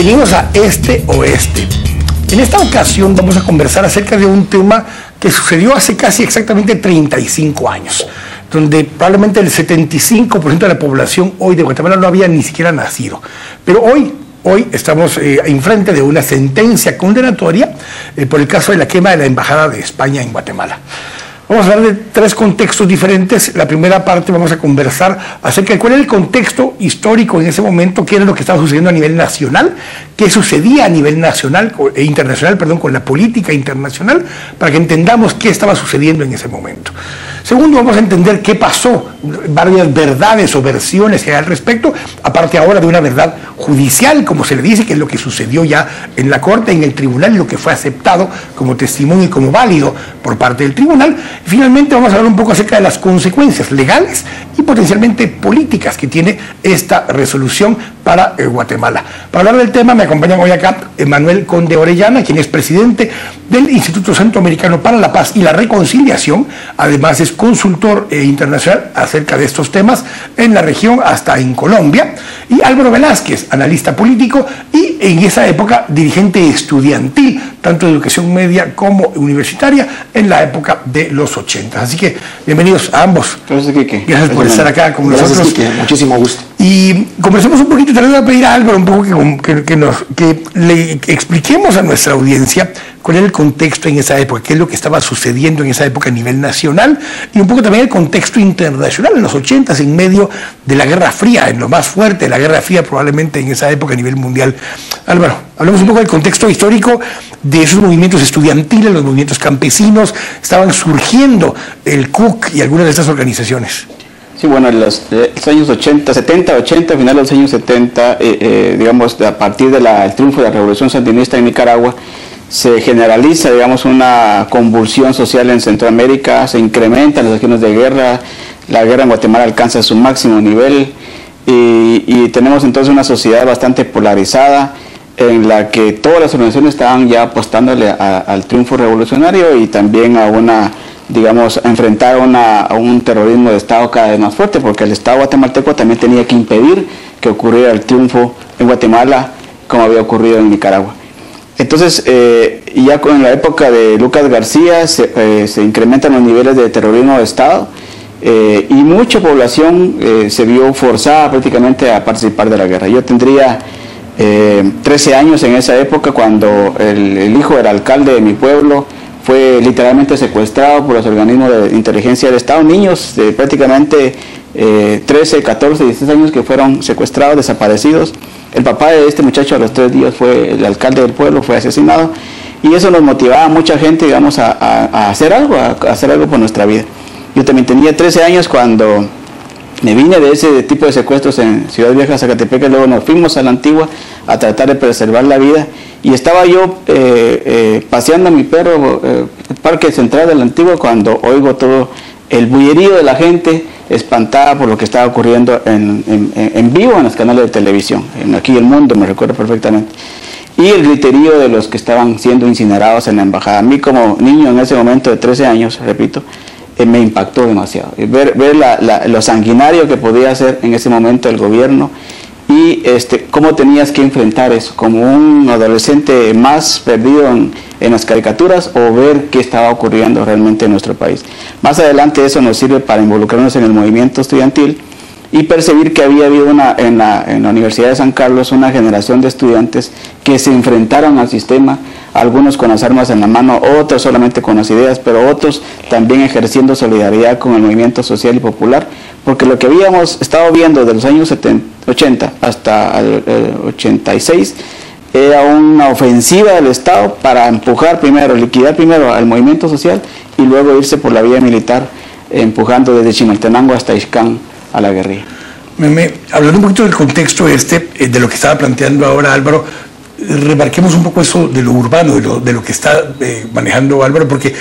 Bienvenidos a Este Oeste. En esta ocasión vamos a conversar acerca de un tema que sucedió hace casi exactamente 35 años, donde probablemente el 75% de la población hoy de Guatemala no había ni siquiera nacido. Pero hoy estamos enfrente de una sentencia condenatoria por el caso de la quema de la Embajada de España en Guatemala. Vamos a hablar de tres contextos diferentes. La primera parte vamos a conversar acerca de cuál era el contexto histórico en ese momento, qué era lo que estaba sucediendo a nivel nacional, qué sucedía a nivel nacional e internacional, con la política internacional, para que entendamos qué estaba sucediendo en ese momento. Segundo, vamos a entender qué pasó, varias verdades o versiones que hay al respecto, aparte ahora de una verdad judicial, como se le dice, que es lo que sucedió ya en la corte, en el tribunal, y lo que fue aceptado como testimonio y como válido por parte del tribunal. Finalmente vamos a hablar un poco acerca de las consecuencias legales y potencialmente políticas que tiene esta resolución para Guatemala. Para hablar del tema me acompañan hoy acá Manuel Conde Orellana, quien es presidente del Instituto Centroamericano para la Paz y la Reconciliación. Además es consultor internacional acerca de estos temas en la región hasta en Colombia. Y Álvaro Velázquez, analista político y en esa época dirigente estudiantil, tanto de educación media como universitaria, en la época de los 80. Así que bienvenidos a ambos. Gracias, Quique. Gracias por estar acá con nosotros. Quique. Muchísimo gusto. Y conversemos un poquito, te voy a pedir a Álvaro un poco que le expliquemos a nuestra audiencia cuál era el contexto en esa época, qué es lo que estaba sucediendo en esa época a nivel nacional y un poco también el contexto internacional en los 80s, en medio de la Guerra Fría, en lo más fuerte de la Guerra Fría probablemente en esa época a nivel mundial. Álvaro, hablemos un poco del contexto histórico de esos movimientos estudiantiles, los movimientos campesinos, estaban surgiendo el CUC y algunas de estas organizaciones. Sí, bueno, en los años 80, 70, 80, final de los años 70, digamos, a partir del triunfo de la Revolución Sandinista en Nicaragua, se generaliza, digamos, una convulsión social en Centroamérica, se incrementan las acciones de guerra, la guerra en Guatemala alcanza su máximo nivel y tenemos entonces una sociedad bastante polarizada en la que todas las organizaciones estaban ya apostándole al triunfo revolucionario y también a digamos, a enfrentar a un terrorismo de Estado cada vez más fuerte, porque el Estado guatemalteco también tenía que impedir que ocurriera el triunfo en Guatemala como había ocurrido en Nicaragua. Entonces, ya con la época de Lucas García se incrementan los niveles de terrorismo de Estado y mucha población se vio forzada prácticamente a participar de la guerra. Yo tendría 13 años en esa época cuando el hijo del alcalde de mi pueblo fue literalmente secuestrado por los organismos de inteligencia del Estado, niños de prácticamente 13, 14, 16 años que fueron secuestrados, desaparecidos. El papá de este muchacho a los 3 días fue el alcalde del pueblo, fue asesinado, y eso nos motivaba a mucha gente, digamos, a hacer algo, por nuestra vida. Yo también tenía 13 años cuando me vine de ese tipo de secuestros en Ciudad Vieja, Zacatepec, y luego nos fuimos a la Antigua a tratar de preservar la vida. Y estaba yo paseando a mi perro el Parque Central de la Antigua cuando oigo todo el bullerío de la gente espantada por lo que estaba ocurriendo en vivo en los canales de televisión, en Aquí El Mundo, me recuerdo perfectamente. Y el griterío de los que estaban siendo incinerados en la embajada. A mí como niño en ese momento de 13 años, repito, me impactó demasiado. Ver lo sanguinario que podía hacer en ese momento el gobierno y cómo tenías que enfrentar eso, como un adolescente más perdido en las caricaturas, o ver qué estaba ocurriendo realmente en nuestro país. Más adelante eso nos sirve para involucrarnos en el movimiento estudiantil y percibir que había habido en la Universidad de San Carlos una generación de estudiantes que se enfrentaron al sistema, algunos con las armas en la mano, otros solamente con las ideas, pero otros también ejerciendo solidaridad con el movimiento social y popular, porque lo que habíamos estado viendo de los años 80 hasta el 86 era una ofensiva del Estado para liquidar primero al movimiento social y luego irse por la vía militar, empujando desde Chimaltenango hasta Ixcán a la guerrilla. Hablando un poquito del contexto de lo que estaba planteando ahora Álvaro, remarquemos un poco eso de lo urbano, de lo que está manejando Álvaro, porque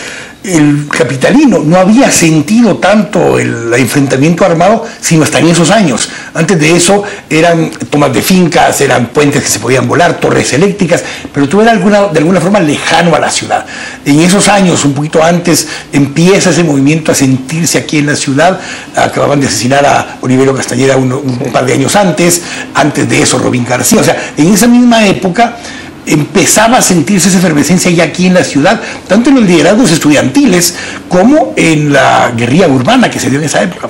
el capitalino no había sentido tanto el enfrentamiento armado sino hasta en esos años. Antes de eso eran tomas de fincas, eran puentes que se podían volar, torres eléctricas, pero todo era de alguna forma lejano a la ciudad. En esos años, un poquito antes, empieza ese movimiento a sentirse aquí en la ciudad. Acababan de asesinar a Olivero Castañeda un par de años antes de eso Robin García. O sea, en esa misma época empezaba a sentirse esa efervescencia ya aquí en la ciudad, tanto en los liderazgos estudiantiles como en la guerrilla urbana que se dio en esa época.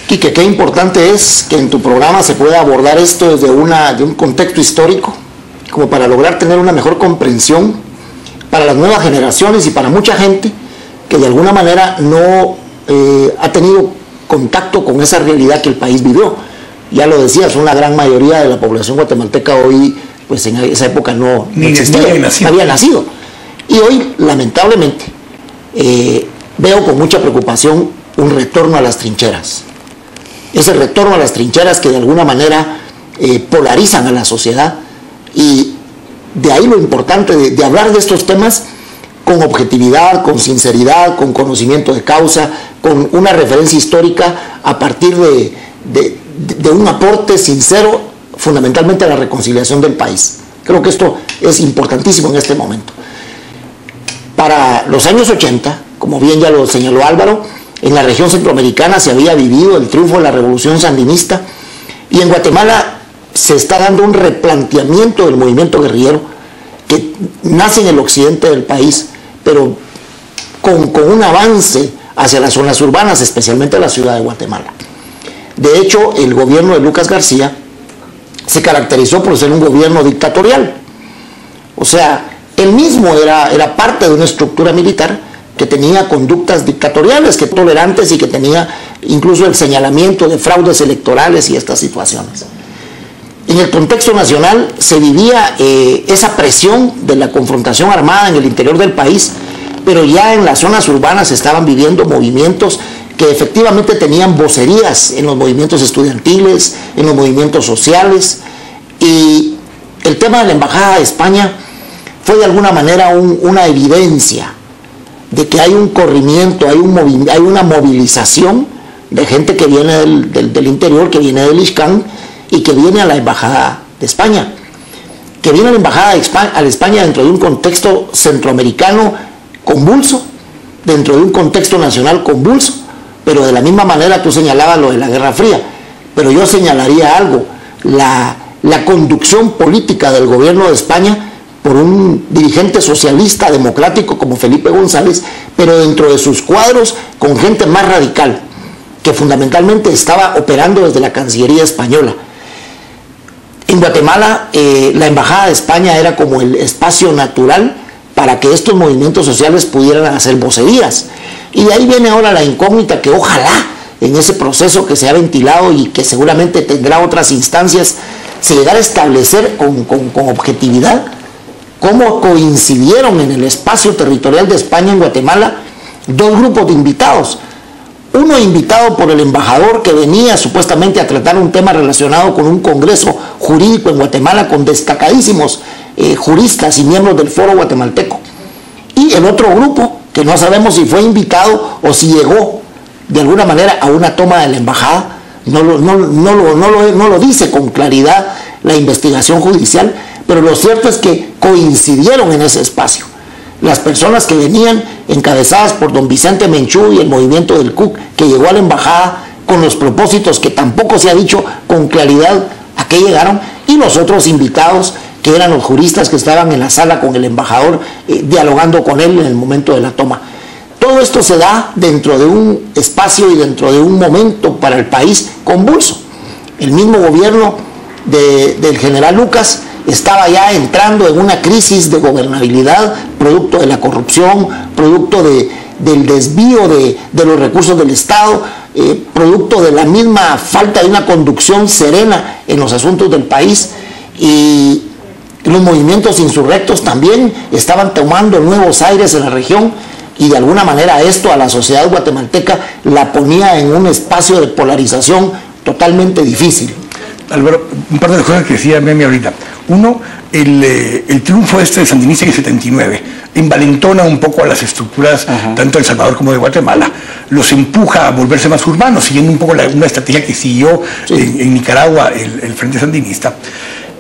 Quique, qué importante es que en tu programa se pueda abordar esto desde un contexto histórico, como para lograr tener una mejor comprensión para las nuevas generaciones y para mucha gente que de alguna manera no ha tenido contacto con esa realidad que el país vivió. Ya lo decías, una gran mayoría de la población guatemalteca hoy, pues en esa época no existía, no había nacido. Y hoy, lamentablemente, veo con mucha preocupación un retorno a las trincheras. Ese retorno a las trincheras que de alguna manera polarizan a la sociedad, y de ahí lo importante de hablar de estos temas con objetividad, con sinceridad, con conocimiento de causa, con una referencia histórica a partir de un aporte sincero fundamentalmente a la reconciliación del país. Creo que esto es importantísimo en este momento. Para los años 80, como bien ya lo señaló Álvaro, en la región centroamericana se había vivido el triunfo de la revolución sandinista, y en Guatemala se está dando un replanteamiento del movimiento guerrillero que nace en el occidente del país, pero con un avance hacia las zonas urbanas, especialmente la ciudad de Guatemala. De hecho, el gobierno de Lucas García se caracterizó por ser un gobierno dictatorial. O sea, él mismo era parte de una estructura militar que tenía conductas dictatoriales, que tolerantes, y que tenía incluso el señalamiento de fraudes electorales y estas situaciones. En el contexto nacional se vivía esa presión de la confrontación armada en el interior del país, pero ya en las zonas urbanas se estaban viviendo movimientos que efectivamente tenían vocerías en los movimientos estudiantiles, en los movimientos sociales, y el tema de la Embajada de España fue de alguna manera una evidencia de que hay un corrimiento, hay una movilización de gente que viene del interior, que viene del ISCAN y que viene a la Embajada de España, que viene a la Embajada de España dentro de un contexto centroamericano convulso, dentro de un contexto nacional convulso. Pero de la misma manera tú señalabas lo de la Guerra Fría, pero yo señalaría algo: la conducción política del gobierno de España por un dirigente socialista democrático como Felipe González, pero dentro de sus cuadros con gente más radical, que fundamentalmente estaba operando desde la Cancillería española. En Guatemala, la Embajada de España era como el espacio natural para que estos movimientos sociales pudieran hacer vocerías. Y de ahí viene ahora la incógnita, que ojalá en ese proceso que se ha ventilado y que seguramente tendrá otras instancias, se llegara a establecer con objetividad cómo coincidieron en el espacio territorial de España en Guatemala dos grupos de invitados. Uno invitado por el embajador, que venía supuestamente a tratar un tema relacionado con un congreso jurídico en Guatemala con destacadísimos juristas y miembros del Foro Guatemalteco. Y el otro grupo, que no sabemos si fue invitado o si llegó de alguna manera a una toma de la embajada, no lo dice con claridad la investigación judicial, pero lo cierto es que coincidieron en ese espacio. Las personas que venían encabezadas por don Vicente Menchú y el movimiento del CUC, que llegó a la embajada con los propósitos que tampoco se ha dicho con claridad a qué llegaron, y los otros invitados, que eran los juristas que estaban en la sala con el embajador, dialogando con él en el momento de la toma. Todo esto se da dentro de un espacio y dentro de un momento para el país convulso. El mismo gobierno del general Lucas estaba ya entrando en una crisis de gobernabilidad, producto de la corrupción, producto del desvío de los recursos del Estado, producto de la misma falta de una conducción serena en los asuntos del país, y los movimientos insurrectos también estaban tomando nuevos aires en la región, y de alguna manera esto a la sociedad guatemalteca la ponía en un espacio de polarización totalmente difícil. Álvaro, un par de cosas que decía Memi ahorita. Uno, el triunfo de sandinista en el 79 envalentona un poco a las estructuras tanto de El Salvador como de Guatemala, los empuja a volverse más urbanos, siguiendo un poco una estrategia que siguió en Nicaragua el Frente Sandinista.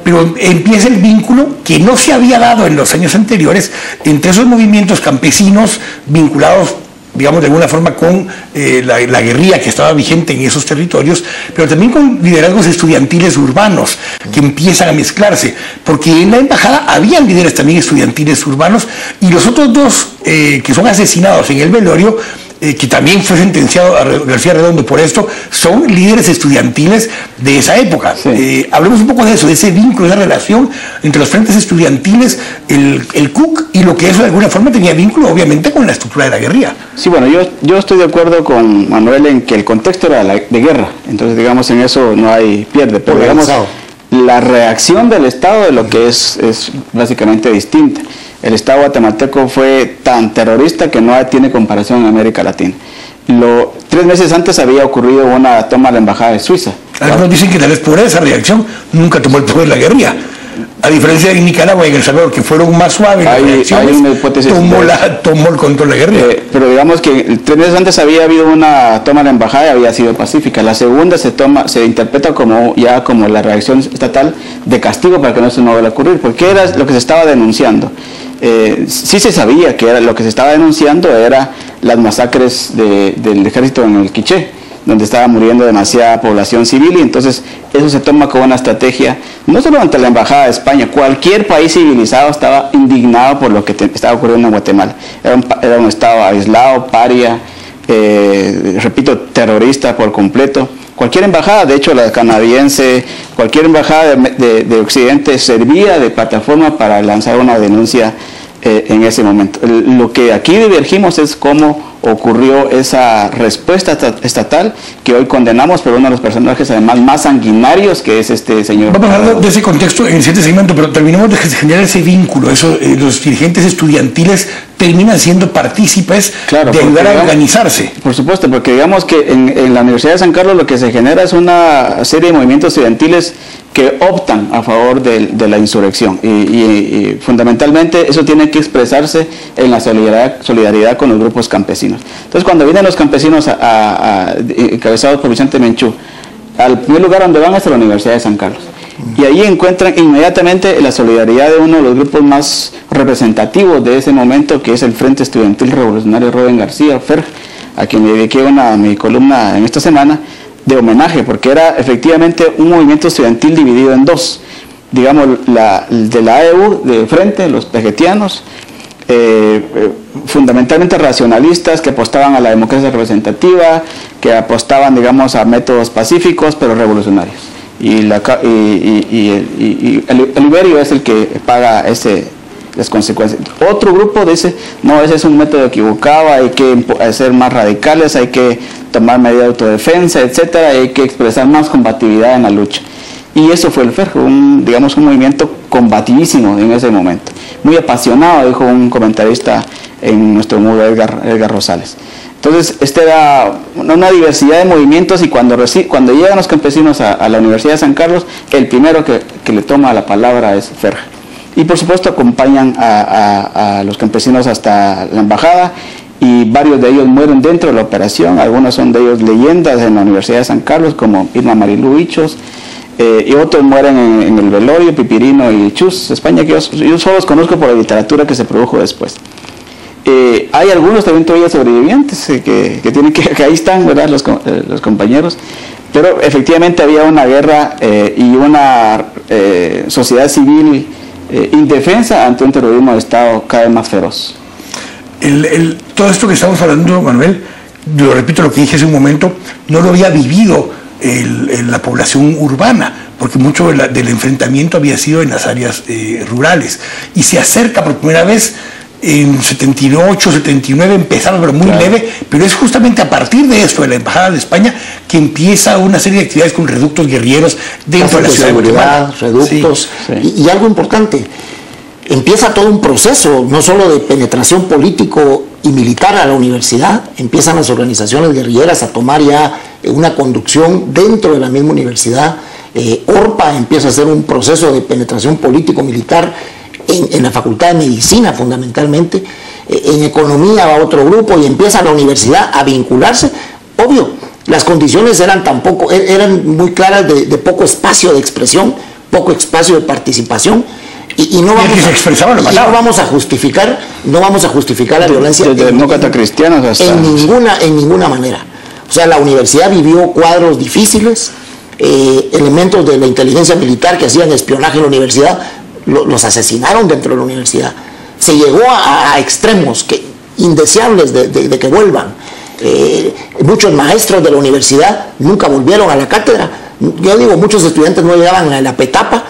Pero empieza el vínculo que no se había dado en los años anteriores entre esos movimientos campesinos vinculados, digamos, de alguna forma con la guerrilla que estaba vigente en esos territorios, pero también con liderazgos estudiantiles urbanos que empiezan a mezclarse, porque en la embajada habían líderes también estudiantiles urbanos, y los otros dos que son asesinados en el velorio, que también fue sentenciado a García Redondo por esto, son líderes estudiantiles de esa época. Sí. Hablemos un poco de eso, de ese vínculo, de esa relación entre los frentes estudiantiles, el CUC, y lo que eso de alguna forma tenía vínculo obviamente con la estructura de la guerrilla. Sí, bueno, yo estoy de acuerdo con Manuel en que el contexto era de guerra, entonces digamos en eso no hay pierde, pero digamos la reacción del Estado de lo que es básicamente distinta. El Estado guatemalteco fue tan terrorista que no tiene comparación en América Latina. 3 meses antes había ocurrido una toma a la embajada de Suiza. Algunos dicen que tal vez por esa reacción nunca tomó el poder la guerrilla. A diferencia de Nicaragua y en El Salvador, que fueron más suaves las reacciones, tomó el control de la guerrilla. Pero digamos que 3 meses antes había habido una toma a la embajada y había sido pacífica. La segunda se interpreta como la reacción estatal de castigo para que no se vuelva a ocurrir, porque era lo que se estaba denunciando. Sí se sabía que lo que se estaba denunciando era las masacres del ejército en el Quiché, donde estaba muriendo demasiada población civil, y entonces eso se toma como una estrategia, no solo ante la Embajada de España, cualquier país civilizado estaba indignado por lo que estaba ocurriendo en Guatemala. Era un estado aislado, paria, repito, terrorista por completo. Cualquier embajada, de hecho la canadiense, cualquier embajada de Occidente servía de plataforma para lanzar una denuncia en ese momento. Lo que aquí divergimos es cómo ocurrió esa respuesta estatal que hoy condenamos, pero uno de los personajes además más sanguinarios que es este señor. Vamos a hablar de ese contexto en el siguiente segmento, pero terminemos de generar ese vínculo. Los dirigentes estudiantiles terminan siendo partícipes de ayudar a organizarse. Por supuesto, porque digamos que en la Universidad de San Carlos lo que se genera es una serie de movimientos estudiantiles que optan a favor de la insurrección, y fundamentalmente eso tiene que expresarse en la solidaridad con los grupos campesinos. Entonces, cuando vienen los campesinos encabezados por Vicente Menchú, al primer lugar donde van es a la Universidad de San Carlos, y ahí encuentran inmediatamente la solidaridad de uno de los grupos más representativos de ese momento, que es el Frente Estudiantil Revolucionario Rubén García, FERJ, a quien le dediqué mi columna en esta semana de homenaje, porque era efectivamente un movimiento estudiantil dividido en dos. Digamos, de la AEU de frente, los pejetianos, fundamentalmente racionalistas, que apostaban a la democracia representativa, que apostaban, digamos, a métodos pacíficos pero revolucionarios. Y el Iberio es el que paga las consecuencias. Otro grupo dice, no, ese es un método equivocado, hay que ser más radicales, hay que tomar medidas de autodefensa, etcétera, hay que expresar más combatividad en la lucha. Y eso fue el FERJ, un movimiento combativísimo en ese momento, muy apasionado, dijo un comentarista en nuestro muro, Edgar Rosales. Entonces, era una diversidad de movimientos, y cuando llegan los campesinos a la Universidad de San Carlos, el primero que le toma la palabra es FERJ. Y por supuesto acompañan a los campesinos hasta la embajada, y varios de ellos mueren dentro de la operación. Algunos son de ellos leyendas en la Universidad de San Carlos, como Irma Marilú Hichos, y otros mueren en el velorio, Pipirino y Chus, España, que yo solo los conozco por la literatura que se produjo después. Hay algunos también todavía sobrevivientes que ahí están, ¿verdad? Los compañeros, pero efectivamente había una guerra y una sociedad civil indefensa ante un terrorismo de Estado cada vez más feroz. Todo esto que estamos hablando, Manuel, yo repito lo que dije hace un momento, no lo había vivido la población urbana, porque mucho del enfrentamiento había sido en las áreas rurales, y se acerca por primera vez en 78, 79, empezaron pero muy leve, pero es justamente a partir de esto, de la Embajada de España, que empieza una serie de actividades con reductos guerrilleros dentro de la ciudad de Guatemala. Reductos, y algo importante, empieza todo un proceso, no solo de penetración político y militar a la universidad, empiezan las organizaciones guerrilleras a tomar ya una conducción dentro de la misma universidad, ORPA empieza a hacer un proceso de penetración político-militar en la Facultad de Medicina fundamentalmente, en Economía va otro grupo y empieza la universidad a vincularse. Obvio, las condiciones eran muy claras de poco espacio de expresión, poco espacio de participación, y no vamos a justificar la violencia desde demócratas cristianos hasta en ninguna manera. O sea, la universidad vivió cuadros difíciles, elementos de la inteligencia militar que hacían espionaje en la universidad los asesinaron dentro de la universidad. Se llegó a extremos indeseables de que vuelvan. Muchos maestros de la universidad nunca volvieron a la cátedra. Yo digo, muchos estudiantes no llegaban a la petapa,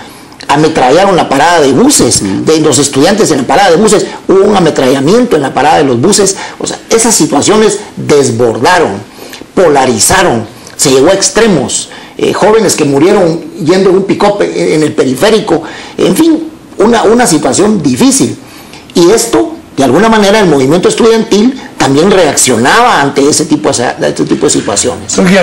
ametrallaron la parada de buses, de los estudiantes en la parada de buses, hubo un ametrallamiento en la parada de los buses. O sea, esas situaciones desbordaron, polarizaron, se llegó a extremos. Jóvenes que murieron yendo en un pick-up en el periférico, en fin, una situación difícil. Y esto, de alguna manera, el movimiento estudiantil también reaccionaba ante este tipo de situaciones. Tengo que ir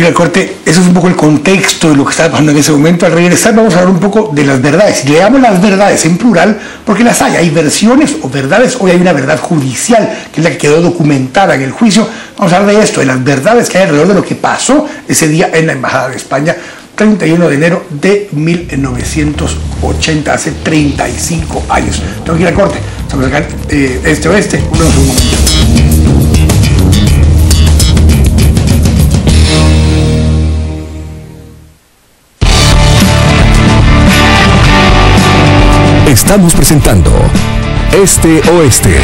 al corte. Eso es un poco el contexto de lo que estaba pasando en ese momento. Al regresar vamos a hablar un poco de las verdades. Y le damos las verdades en plural porque las hay versiones o verdades. Hoy hay una verdad judicial, que es la que quedó documentada en el juicio. Vamos a hablar de esto, de las verdades que hay alrededor de lo que pasó ese día en la Embajada de España, 31 de enero de 1980, hace 35 años. Tengo que ir al corte. Estamos acá en Este Oeste. Un momento. Estamos presentando Este Oeste.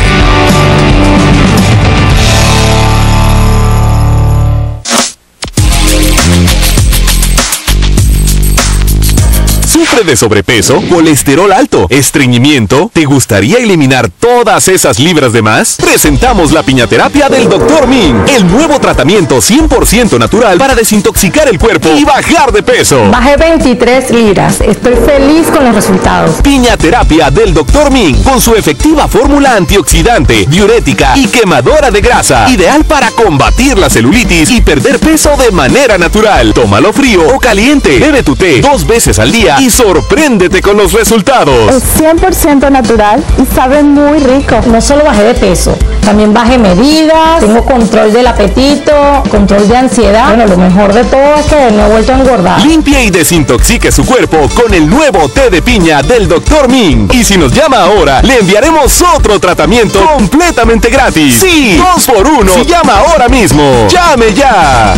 ¿Sufre de sobrepeso, colesterol alto, estreñimiento? ¿Te gustaría eliminar todas esas libras de más? Presentamos la piñaterapia del Dr. Ming, el nuevo tratamiento 100% natural para desintoxicar el cuerpo y bajar de peso. Bajé 23 libras, estoy feliz con los resultados. Piñaterapia del Dr. Ming, con su efectiva fórmula antioxidante, diurética y quemadora de grasa, ideal para combatir la celulitis y perder peso de manera natural. Tómalo frío o caliente, bebe tu té 2 veces al día y sorpréndete con los resultados. Es 100% natural y sabe muy rico. No solo bajé de peso, también bajé medidas, tengo control del apetito, control de ansiedad. Bueno, lo mejor de todo es que no he vuelto a engordar. Limpie y desintoxique su cuerpo con el nuevo té de piña del Dr. Ming. Y si nos llama ahora, le enviaremos otro tratamiento completamente gratis. Sí, 2 por 1. Si llama ahora mismo, llame ya.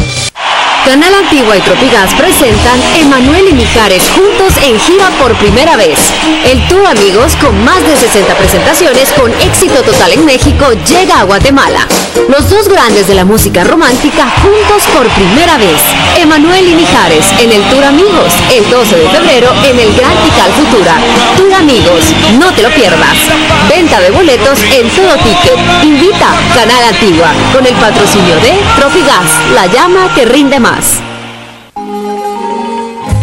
Canal Antigua y Tropigas presentan Emanuel y Mijares juntos en gira por primera vez. El tour Amigos, con más de 60 presentaciones con éxito total en México, llega a Guatemala. Los dos grandes de la música romántica juntos por primera vez. Emanuel y Mijares en el Tour Amigos, el 12 de febrero en el Gran Tikal Futura. Tour Amigos, no te lo pierdas. Venta de boletos en Todo Ticket. Invita Canal Antigua con el patrocinio de Tropigas, la llama que rinde más.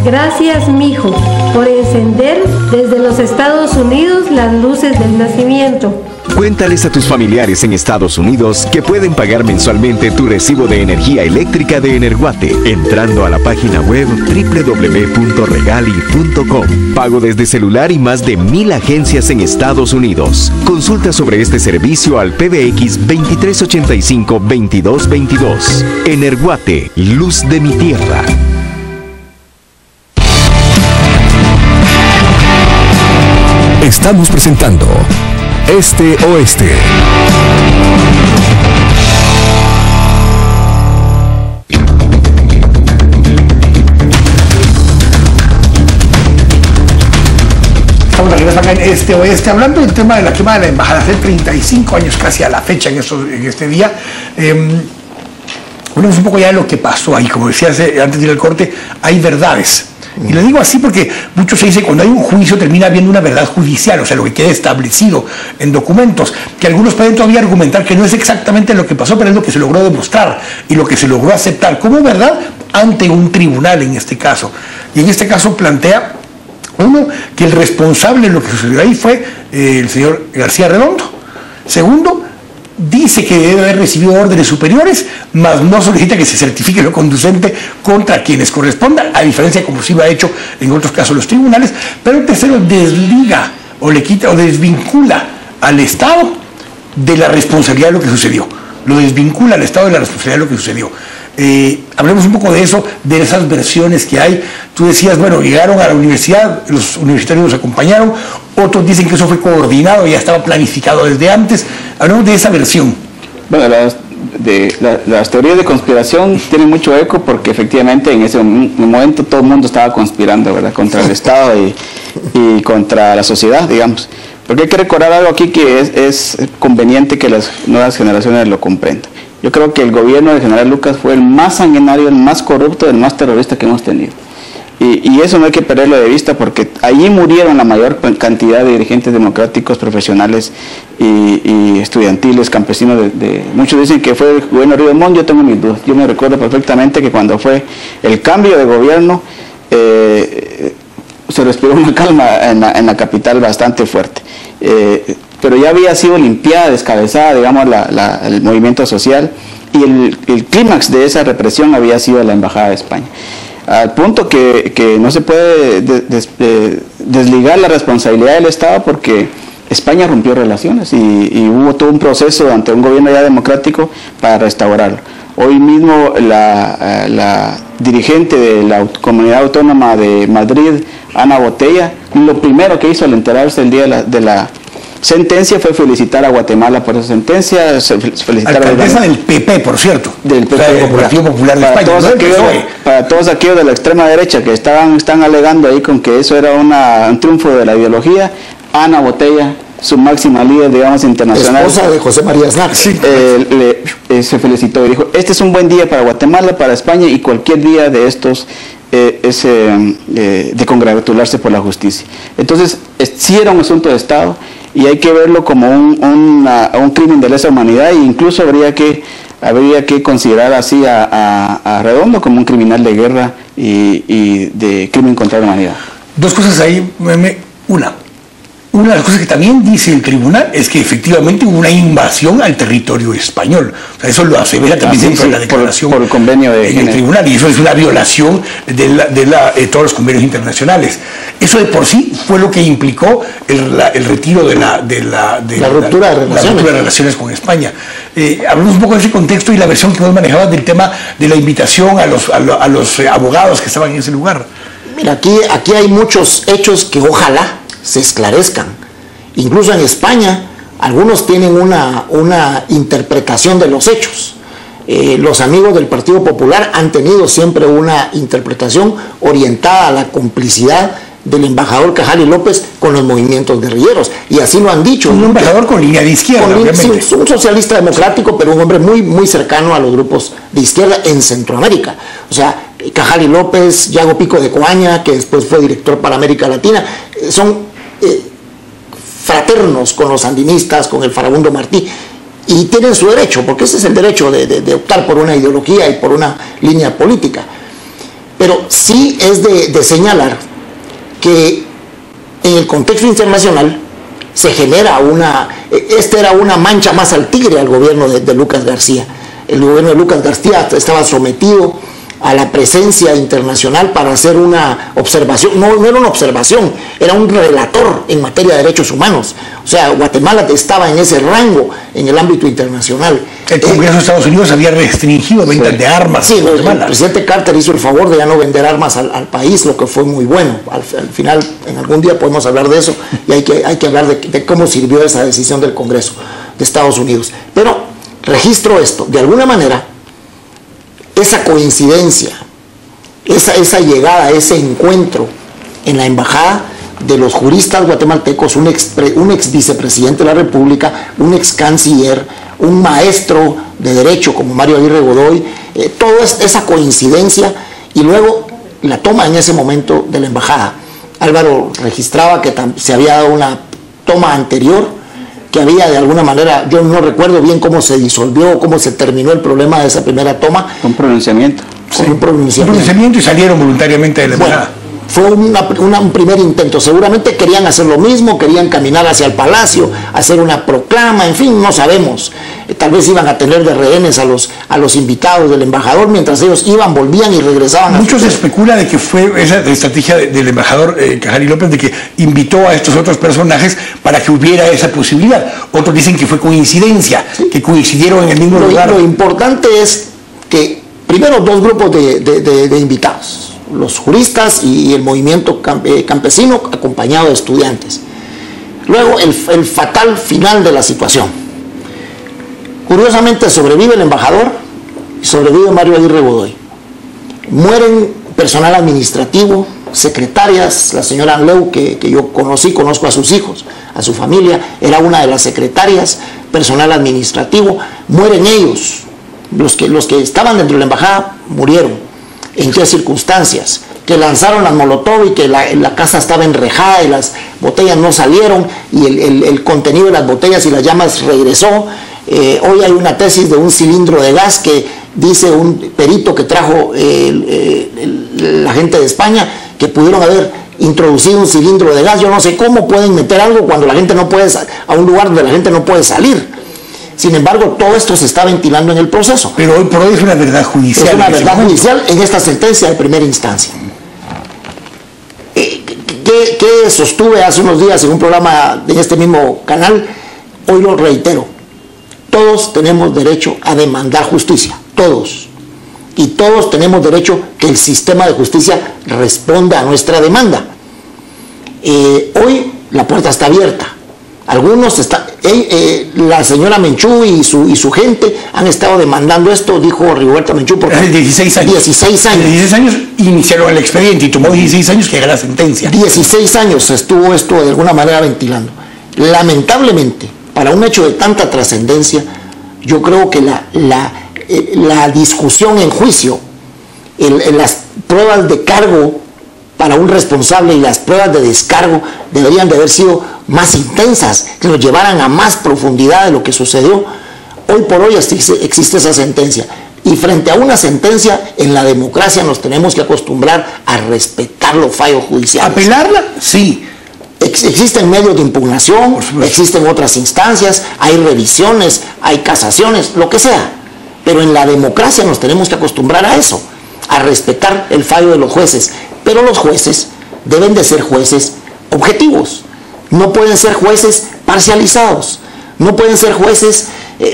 Gracias, mijo, por encender desde los Estados Unidos las luces del nacimiento. Cuéntales a tus familiares en Estados Unidos que pueden pagar mensualmente tu recibo de energía eléctrica de Energuate entrando a la página web www.regali.com. Pago desde celular y más de 1000 agencias en Estados Unidos. Consulta sobre este servicio al PBX 2385-2222. Energuate, luz de mi tierra. Estamos presentando Este Oeste. Estamos de regreso acá en Este Oeste, hablando del tema de la quema de la embajada hace 35 años casi a la fecha en este día. Hablamos un poco ya de lo que pasó ahí. Como decía antes de ir al corte, hay verdades. Y lo digo así porque mucho se dice cuando hay un juicio termina habiendo una verdad judicial, o sea, lo que queda establecido en documentos, que algunos pueden todavía argumentar que no es exactamente lo que pasó, pero es lo que se logró demostrar y lo que se logró aceptar como verdad ante un tribunal en este caso. Y en este caso plantea, uno, que el responsable de lo que sucedió ahí fue el señor García Redondo. Segundo, dice que debe haber recibido órdenes superiores, mas no solicita que se certifique lo conducente contra quienes corresponda, a diferencia de como se ha hecho en otros casos los tribunales. Pero el tercero desliga o le quita o desvincula al Estado de la responsabilidad de lo que sucedió. Lo desvincula al Estado de la responsabilidad de lo que sucedió. Hablemos un poco de eso, de esas versiones que hay. Tú decías, bueno, llegaron a la universidad, los universitarios los acompañaron, otros dicen que eso fue coordinado, ya estaba planificado desde antes. Hablemos de esa versión. Bueno, las teorías de conspiración tienen mucho eco porque efectivamente en ese momento todo el mundo estaba conspirando, ¿verdad?, contra el Estado y contra la sociedad, digamos. Porque hay que recordar algo aquí que es conveniente que las nuevas generaciones lo comprendan. Yo creo que el gobierno del general Lucas fue el más sanguinario, el más corrupto, el más terrorista que hemos tenido. Y eso no hay que perderlo de vista porque allí murieron la mayor cantidad de dirigentes democráticos, profesionales y estudiantiles, campesinos. Muchos dicen que fue el gobierno de Río Montt, yo tengo mis dudas. Yo me recuerdo perfectamente que cuando fue el cambio de gobierno se respiró una calma en la capital bastante fuerte. Pero ya había sido limpiada, descabezada, digamos, el movimiento social, y el clímax de esa represión había sido la Embajada de España. Al punto que no se puede desligar la responsabilidad del Estado porque España rompió relaciones y hubo todo un proceso ante un gobierno ya democrático para restaurarlo. Hoy mismo la dirigente de la Comunidad Autónoma de Madrid, Ana Botella, lo primero que hizo al enterarse el día de la sentencia fue felicitar a Guatemala por esa sentencia, felicitar alcaldesa del PP, por cierto, del PP, del Partido Popular de España. Para todos aquellos de la extrema derecha que están alegando ahí con que eso era un triunfo de la ideología, Ana Botella, su máxima líder, digamos, internacional, esposa de José María Aznar, sí, se felicitó y dijo, este es un buen día para Guatemala, para España, y cualquier día de estos de congratularse por la justicia. Entonces, sí era un asunto de Estado y hay que verlo como un crimen de lesa humanidad, e incluso habría que considerar así a Redondo como un criminal de guerra y de crimen contra la humanidad. Dos cosas ahí. Una de las cosas que también dice el tribunal es que efectivamente hubo una invasión al territorio español. O sea, eso lo asevera también dentro de la declaración por el convenio en el tribunal, y eso es una violación de todos los convenios internacionales. Eso de por sí fue lo que implicó el retiro de la ruptura de relaciones con España. Hablamos un poco de ese contexto y la versión que vos manejabas del tema de la invitación a los abogados que estaban en ese lugar. Mira, aquí hay muchos hechos que ojalá se esclarezcan. Incluso en España algunos tienen una interpretación de los hechos. Los amigos del Partido Popular han tenido siempre una interpretación orientada a la complicidad del embajador Cajali López con los movimientos guerrilleros, y así lo han dicho. Un embajador con línea de izquierda, obviamente. Sí, un socialista democrático, pero un hombre muy, muy cercano a los grupos de izquierda en Centroamérica. O sea, Cajali López, Yago Pico de Coaña, que después fue director para América Latina, son fraternos con los sandinistas, con el Farabundo Martí, y tienen su derecho, porque ese es el derecho de optar por una ideología y por una línea política. Pero sí es de señalar que en el contexto internacional se genera era una mancha más al tigre al gobierno de Lucas García. El gobierno de Lucas García estaba sometido a la presencia internacional para hacer una observación. No era una observación, era un relator en materia de derechos humanos. O sea, Guatemala estaba en ese rango en el ámbito internacional. El Congreso de Estados Unidos había restringido ventas de armas. Sí, el presidente Carter hizo el favor de ya no vender armas al país, lo que fue muy bueno. Al final, en algún día podemos hablar de eso, y hay que hablar de cómo sirvió esa decisión del Congreso de Estados Unidos. Pero registro esto, de alguna manera, esa coincidencia, esa llegada, ese encuentro en la embajada de los juristas guatemaltecos, un ex vicepresidente de la República, un ex canciller, un maestro de derecho como Mario Aguirre Godoy, toda esa coincidencia, y luego la toma en ese momento de la embajada. Álvaro registraba que se había dado una toma anterior, que había de alguna manera, yo no recuerdo bien cómo se disolvió, cómo se terminó el problema de esa primera toma. Un pronunciamiento. Sí, un pronunciamiento. Y salieron voluntariamente de la embajada. fue un primer intento. Seguramente querían hacer lo mismo, querían caminar hacia el palacio, hacer una proclama, en fin, no sabemos. Tal vez iban a tener de rehenes a los invitados del embajador, mientras ellos iban, volvían y regresaban. Muchos especula de que fue esa estrategia del embajador Cajari López, de que invitó a estos otros personajes para que hubiera esa posibilidad. Otros dicen que fue coincidencia, sí, que coincidieron en el mismo lugar. Lo importante es que primero dos grupos de invitados, los juristas y el movimiento campesino acompañado de estudiantes. Luego el fatal final de la situación. Curiosamente sobrevive el embajador y sobrevive Mario Aguirre Godoy. Mueren personal administrativo, secretarias, la señora Anleu, que yo conozco a sus hijos, a su familia, era una de las secretarias, personal administrativo, mueren ellos, los que estaban dentro de la embajada murieron. ¿En qué circunstancias? Que lanzaron las molotov y que la casa estaba enrejada y las botellas no salieron y el contenido de las botellas y las llamas regresó. Hoy hay una tesis de un cilindro de gas que dice un perito que trajo la gente de España que pudieron haber introducido un cilindro de gas. Yo no sé cómo pueden meter algo cuando la gente no puede, a un lugar donde la gente no puede salir. Sin embargo, todo esto se está ventilando en el proceso. Pero hoy por hoy es una verdad judicial. Es una verdad judicial en esta sentencia de primera instancia. ¿Qué sostuve hace unos días en un programa en este mismo canal? Hoy lo reitero. Todos tenemos derecho a demandar justicia. Todos. Y todos tenemos derecho que el sistema de justicia responda a nuestra demanda. Hoy la puerta está abierta. Algunos la señora Menchú y su gente han estado demandando esto, dijo Rigoberta Menchú, porque 16 años. 16 años. 16 años iniciaron el expediente y tomó 16 años que llegara la sentencia. 16 años estuvo esto de alguna manera ventilando. Lamentablemente, para un hecho de tanta trascendencia, yo creo que la discusión en juicio, las pruebas de cargo para un responsable y las pruebas de descargo deberían de haber sido más intensas, que nos llevaran a más profundidad de lo que sucedió. Hoy por hoy existe esa sentencia. Y frente a una sentencia, en la democracia nos tenemos que acostumbrar a respetar los fallos judiciales. ¿Apelarla? Sí. Existen medios de impugnación, existen otras instancias, hay revisiones, hay casaciones, lo que sea. Pero en la democracia nos tenemos que acostumbrar a eso, a respetar el fallo de los jueces. Pero los jueces deben de ser jueces objetivos. No pueden ser jueces parcializados. No pueden ser jueces...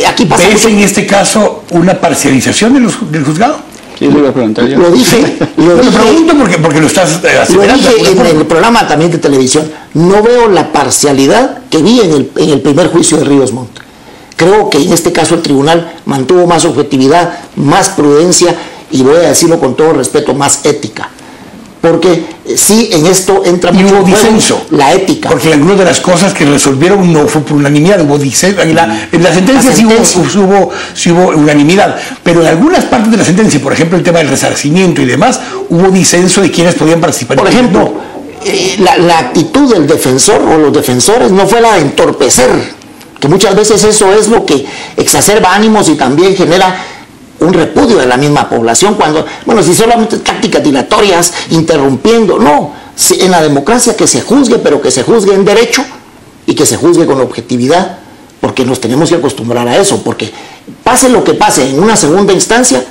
aquí pasa ¿Ves en este caso una parcialización del juzgado? Sí, lo iba a preguntar yo. Lo dije. Lo pregunto porque lo estás aseverando. Lo dije en el programa también de televisión. No veo la parcialidad que vi en el primer juicio de Ríos Montt. Creo que en este caso el tribunal mantuvo más objetividad, más prudencia y voy a decirlo con todo respeto, más ética. Porque sí, en esto entra mucho hubo disenso, la ética. Porque algunas de las cosas que resolvieron no fue por unanimidad, hubo disenso. En la sentencia sí hubo unanimidad, pero en algunas partes de la sentencia, por ejemplo el tema del resarcimiento y demás, hubo disenso de quienes podían participar. Por ejemplo, la actitud del defensor o los defensores no fue la de entorpecer, que muchas veces eso es lo que exacerba ánimos y también genera un repudio de la misma población cuando, bueno, si solamente tácticas dilatorias, interrumpiendo, no, en la democracia que se juzgue, pero que se juzgue en derecho y que se juzgue con objetividad, porque nos tenemos que acostumbrar a eso, porque pase lo que pase en una segunda instancia,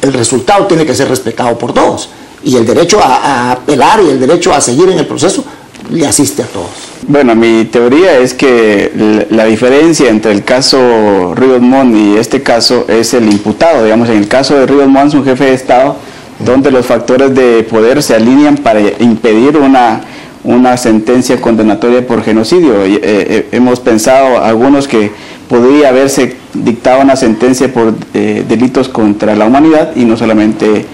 el resultado tiene que ser respetado por todos, y el derecho a apelar y el derecho a seguir en el proceso le asiste a todos. Bueno, mi teoría es que la diferencia entre el caso Ríos Montt y este caso es el imputado. Digamos, en el caso de Ríos Montt es un jefe de Estado donde los factores de poder se alinean para impedir una sentencia condenatoria por genocidio. Hemos pensado algunos que podría haberse dictado una sentencia por delitos contra la humanidad y no solamente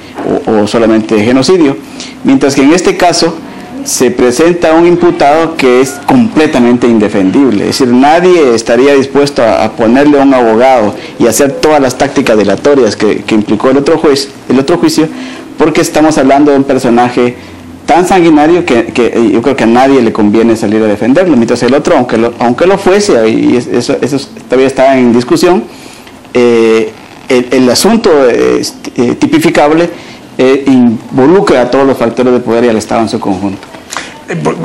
o solamente genocidio, mientras que en este caso se presenta un imputado que es completamente indefendible, es decir, nadie estaría dispuesto a ponerle a un abogado y hacer todas las tácticas dilatorias que implicó el otro juicio, porque estamos hablando de un personaje tan sanguinario que yo creo que a nadie le conviene salir a defenderlo, mientras el otro, aunque lo fuese, y eso todavía está en discusión, el asunto tipificable involucra a todos los factores de poder y al Estado en su conjunto.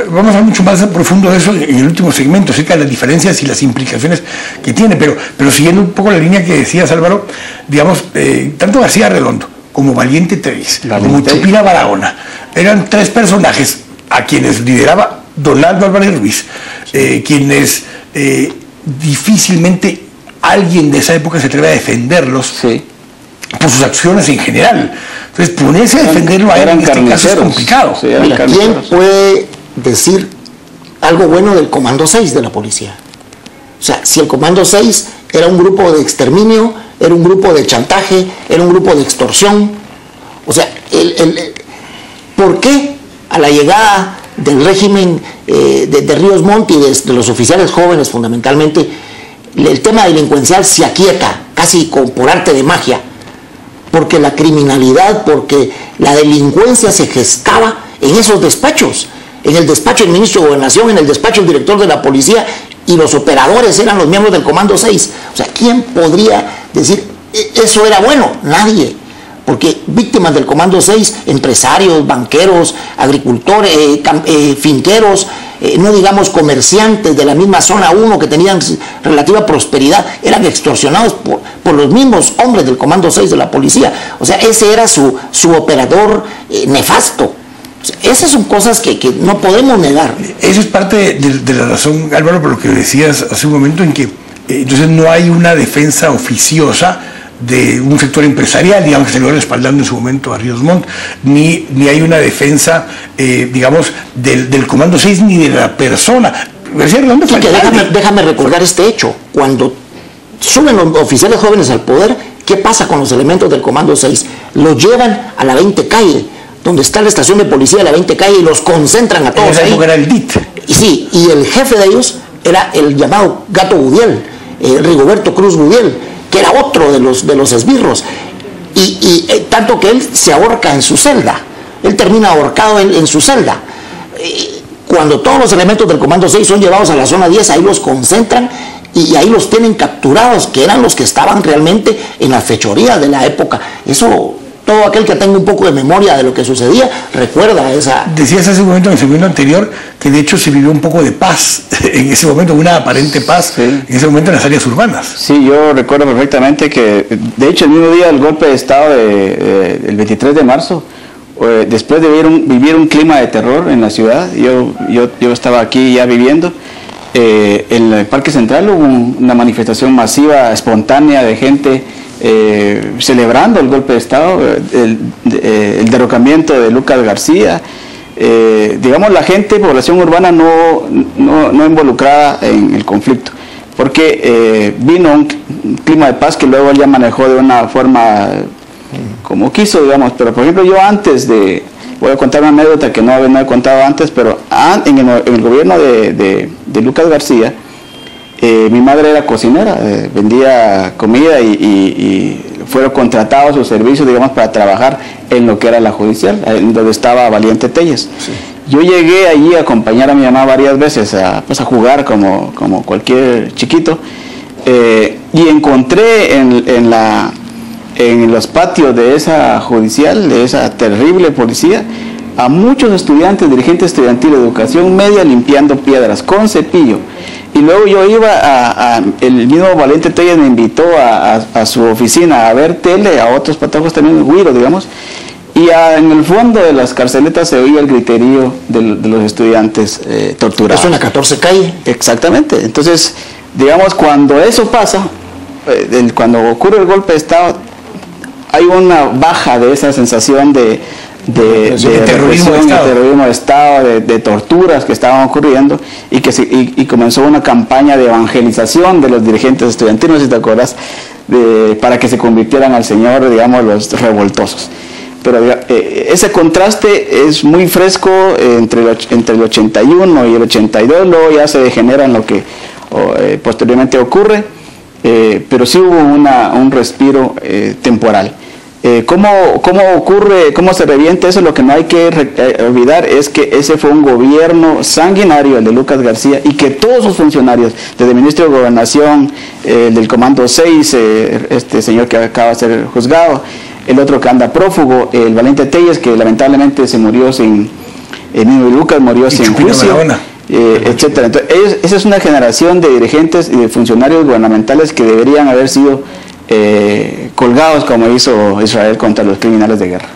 Vamos a hablar mucho más profundo de eso en el último segmento, acerca de las diferencias y las implicaciones que tiene, pero siguiendo un poco la línea que decías, Álvaro, digamos, tanto García Redondo como Valiente Tellez, como Chupina Barahona, eran tres personajes a quienes lideraba Donaldo Álvarez Ruiz, quienes difícilmente alguien de esa época se atreve a defenderlos por sus acciones en general. Entonces, ponerse a defenderlo a él en este caso es complicado. Sí, mira, ¿quién puede decir algo bueno del Comando 6 de la policía? O sea, si el Comando 6 era un grupo de exterminio, era un grupo de chantaje, era un grupo de extorsión, o sea, ¿por qué a la llegada del régimen de Ríos Montt y de los oficiales jóvenes fundamentalmente, el tema delincuencial se aquieta casi por arte de magia? Porque la criminalidad, porque la delincuencia se gestaba en esos despachos, en el despacho del ministro de Gobernación, en el despacho del director de la policía, y los operadores eran los miembros del Comando 6. O sea, ¿quién podría decir eso era bueno? Nadie. Porque víctimas del Comando 6, empresarios, banqueros, agricultores, finqueros, no digamos comerciantes de la misma zona 1 que tenían relativa prosperidad, eran extorsionados por los mismos hombres del Comando 6 de la policía. O sea, ese era su operador nefasto. O sea, esas son cosas que no podemos negar. Eso es parte de la razón, Álvaro, por lo que decías hace un momento, en que entonces no hay una defensa oficiosa de un sector empresarial, digamos, que se lo va respaldando en su momento a Ríos Montt, ni hay una defensa, digamos, del Comando 6, ni de la persona. Déjame recordar este hecho. Cuando suben los oficiales jóvenes al poder, ¿qué pasa con los elementos del Comando 6? Los llevan a la 20 calle, donde está la estación de policía de la 20 calle, y los concentran a todos ahí. Era el DIT. Y sí, y el jefe de ellos era el llamado Gato Gudiel, Rigoberto Cruz Gudiel, que era otro de los esbirros, y tanto que él se ahorca en su celda, él termina ahorcado en su celda. Cuando todos los elementos del Comando 6 son llevados a la zona 10, ahí los concentran y ahí los tienen capturados, que eran los que estaban realmente en la fechoría de la época. Eso, todo aquel que tenga un poco de memoria de lo que sucedía, recuerda esa... Decías hace un momento, en el segundo anterior, que de hecho se vivió un poco de paz, en ese momento, una aparente paz, en ese momento en las áreas urbanas. Sí, yo recuerdo perfectamente que, de hecho, el mismo día del golpe de Estado el 23 de marzo, después de vivir un clima de terror en la ciudad, yo estaba aquí ya viviendo, en el Parque Central hubo una manifestación masiva, espontánea de gente celebrando el golpe de Estado, el derrocamiento de Lucas García. Digamos, la gente, población urbana no involucrada en el conflicto, porque vino un clima de paz que luego él ya manejó de una forma como quiso, digamos. Pero por ejemplo, yo voy a contar una anécdota que no he contado antes, pero en el gobierno de Lucas García, mi madre era cocinera, vendía comida y fueron contratados sus servicios, digamos, para trabajar en lo que era la judicial, donde estaba Valiente Tellez. Sí. Yo llegué allí a acompañar a mi mamá varias veces a jugar como cualquier chiquito, y encontré en los patios de esa judicial, de esa terrible policía, a muchos estudiantes, dirigentes estudiantiles de educación media limpiando piedras con cepillo. Y luego yo iba el mismo Valiente Tellez me invitó a su oficina a ver tele, a otros patojos también, güiro, digamos, y en el fondo de las carceletas se oía el griterío de los estudiantes torturados. ¿Eso en la 14 calle? Exactamente. Entonces, digamos, cuando eso pasa, cuando ocurre el golpe de Estado, hay una baja de esa sensación de terrorismo de Estado, de torturas que estaban ocurriendo, y comenzó una campaña de evangelización de los dirigentes estudiantiles, si te acuerdas, para que se convirtieran al Señor, digamos, los revoltosos. Pero ese contraste es muy fresco entre el 81 y el 82, luego ya se degenera en lo que posteriormente ocurre, pero sí hubo un respiro temporal. ¿Cómo ocurre, cómo se reviente eso? Lo que no hay que olvidar es que ese fue un gobierno sanguinario, el de Lucas García, y que todos sus funcionarios, desde el ministro de Gobernación, del Comando 6, este señor que acaba de ser juzgado, el otro que anda prófugo, el Valente Telles, que lamentablemente se murió sin, Lucas murió sin juicio, etcétera. Entonces, esa es una generación de dirigentes y de funcionarios gubernamentales que deberían haber sido colgados como hizo Israel contra los criminales de guerra.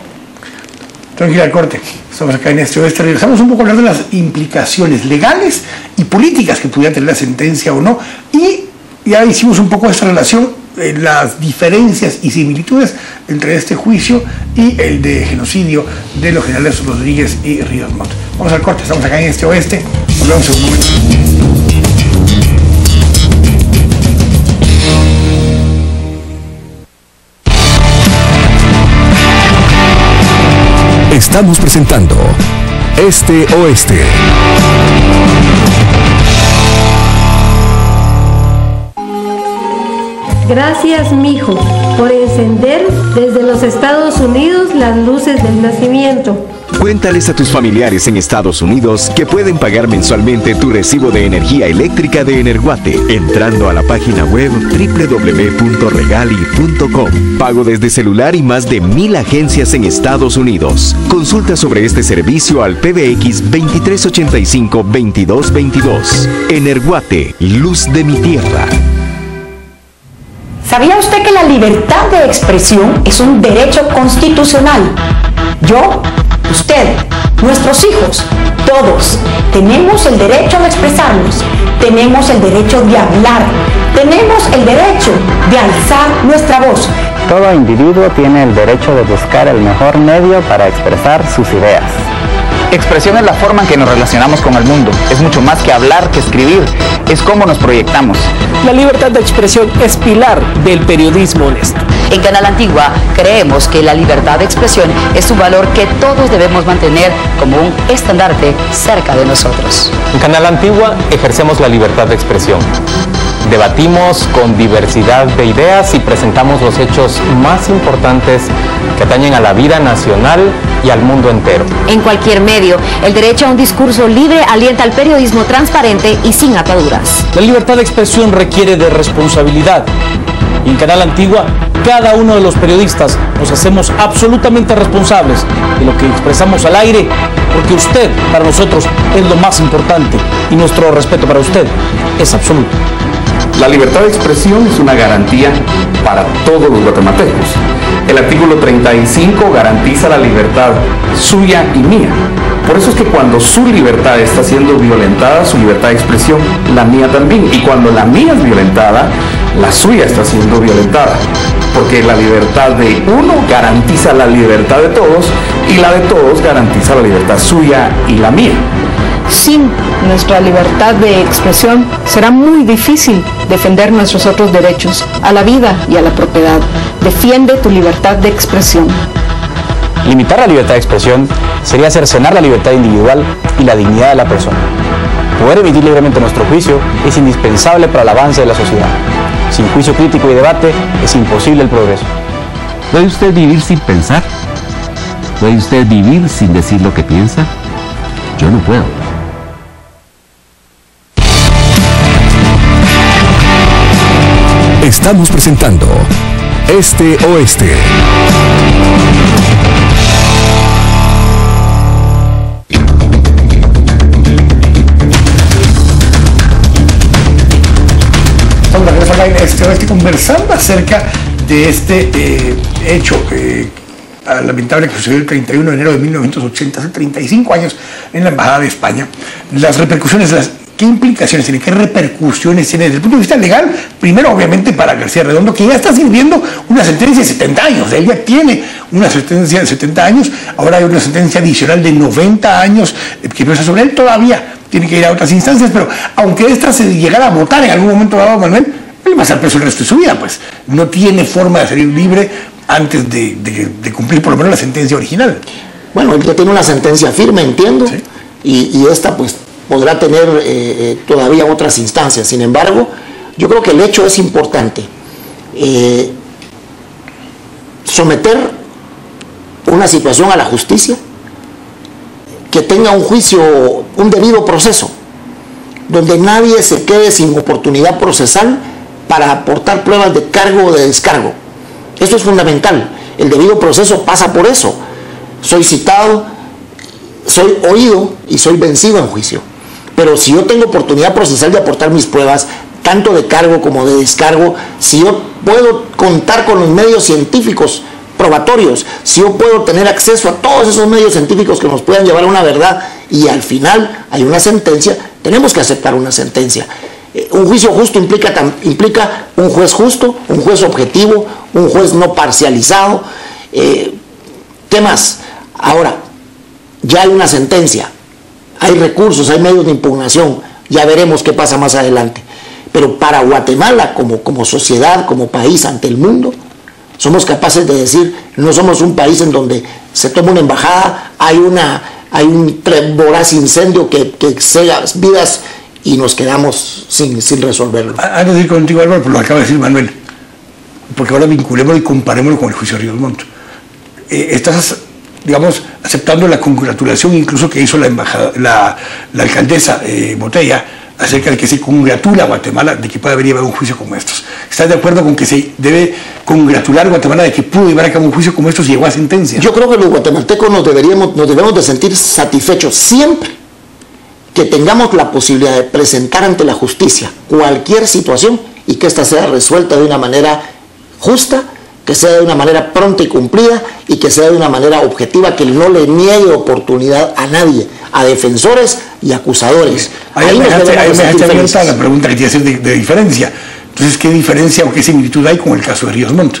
Tranquila, Corte. Estamos acá en este oeste. Regresamos un poco a hablar de las implicaciones legales y políticas que pudiera tener la sentencia o no. Y ya hicimos un poco esta relación, las diferencias y similitudes entre este juicio y el de genocidio de los generales Rodríguez y Ríos Montt. Vamos al corte. Estamos acá en este oeste. Nos vemos en un momento. Estamos presentando Este Oeste. Gracias, mijo, por encender desde los Estados Unidos las luces del nacimiento. Cuéntales a tus familiares en Estados Unidos que pueden pagar mensualmente tu recibo de energía eléctrica de Energuate entrando a la página web www.regali.com. Pago desde celular y más de 1000 agencias en Estados Unidos. Consulta sobre este servicio al PBX 2385-2222. Energuate, luz de mi tierra. ¿Sabía usted que la libertad de expresión es un derecho constitucional? Yo, usted, nuestros hijos, todos tenemos el derecho de expresarnos, tenemos el derecho de hablar, tenemos el derecho de alzar nuestra voz. Todo individuo tiene el derecho de buscar el mejor medio para expresar sus ideas. Expresión es la forma en que nos relacionamos con el mundo. Es mucho más que hablar, que escribir. Es cómo nos proyectamos. La libertad de expresión es pilar del periodismo honesto. En Canal Antigua creemos que la libertad de expresión es un valor que todos debemos mantener como un estandarte cerca de nosotros. En Canal Antigua ejercemos la libertad de expresión. Debatimos con diversidad de ideas y presentamos los hechos más importantes que atañen a la vida nacional y al mundo entero. En cualquier medio, el derecho a un discurso libre alienta al periodismo transparente y sin ataduras. La libertad de expresión requiere de responsabilidad. Y en Canal Antigua, cada uno de los periodistas nos hacemos absolutamente responsables de lo que expresamos al aire, porque usted, para nosotros, es lo más importante y nuestro respeto para usted es absoluto. La libertad de expresión es una garantía para todos los guatemaltecos. El artículo 35 garantiza la libertad suya y mía. Por eso es que cuando su libertad está siendo violentada, su libertad de expresión, la mía también. Y cuando la mía es violentada, la suya está siendo violentada. Porque la libertad de uno garantiza la libertad de todos y la de todos garantiza la libertad suya y la mía. Sin nuestra libertad de expresión será muy difícil defender nuestros otros derechos a la vida y a la propiedad. Defiende tu libertad de expresión. Limitar la libertad de expresión sería cercenar la libertad individual y la dignidad de la persona. Poder emitir libremente nuestro juicio es indispensable para el avance de la sociedad. Sin juicio crítico y debate es imposible el progreso. ¿Puede usted vivir sin pensar? ¿Puede usted vivir sin decir lo que piensa? Yo no puedo. Estamos presentando Este Oeste. Estamos acá en Este Oeste conversando acerca de este hecho lamentable que sucedió el 31 de enero de 1980, hace 35 años, en la Embajada de España. Las repercusiones, ¿qué implicaciones tiene? ¿Qué repercusiones tiene desde el punto de vista legal? Primero, obviamente, para García Redondo, que ya está sirviendo una sentencia de 70 años. Él ya tiene una sentencia de 70 años, ahora hay una sentencia adicional de 90 años que pesa sobre él. Todavía tiene que ir a otras instancias, pero aunque esta se llegara a votar en algún momento dado, Manuel, él va a estar preso el resto de su vida, pues. No tiene forma de salir libre antes de cumplir por lo menos la sentencia original. Bueno, él ya tiene una sentencia firme, entiendo, ¿sí? y esta pues podrá tener todavía otras instancias. Sin embargo, yo creo que el hecho es importante. Someter una situación a la justicia, que tenga un juicio, un debido proceso, donde nadie se quede sin oportunidad procesal para aportar pruebas de cargo o de descargo. Esto es fundamental. El debido proceso pasa por eso. Soy citado, soy oído y soy vencido en juicio. Pero si yo tengo oportunidad procesal de aportar mis pruebas, tanto de cargo como de descargo, si yo puedo contar con los medios científicos probatorios, si yo puedo tener acceso a todos esos medios científicos que nos puedan llevar a una verdad y al final hay una sentencia, tenemos que aceptar una sentencia. Un juicio justo implica un juez justo, un juez objetivo, un juez no parcializado. ¿Qué más? Ahora, ya hay una sentencia, hay recursos, hay medios de impugnación, ya veremos qué pasa más adelante. Pero para Guatemala, como sociedad, como país ante el mundo, somos capaces de decir, no somos un país en donde se toma una embajada, hay un voraz incendio que cega vidas y nos quedamos sin resolverlo. Antes de ir contigo, Álvaro, pero lo acaba de decir Manuel, porque ahora vinculémoslo y comparémoslo con el juicio de Ríos Montt. Estás, digamos, aceptando la congratulación incluso que hizo la alcaldesa Botella acerca de que se congratula a Guatemala de que pueda haber llevado un juicio como estos. ¿Estás de acuerdo con que se debe congratular a Guatemala de que pudo llevar a cabo un juicio como estos y llegó a sentencia? Yo creo que los guatemaltecos nos debemos de sentir satisfechos siempre que tengamos la posibilidad de presentar ante la justicia cualquier situación y que ésta sea resuelta de una manera justa, que sea de una manera pronta y cumplida y que sea de una manera objetiva, que no le niegue oportunidad a nadie, a defensores y acusadores. Ahí me dejaste abierta la pregunta que te iba a hacer de diferencia. Entonces, ¿qué diferencia o qué similitud hay con el caso de Ríos Montt?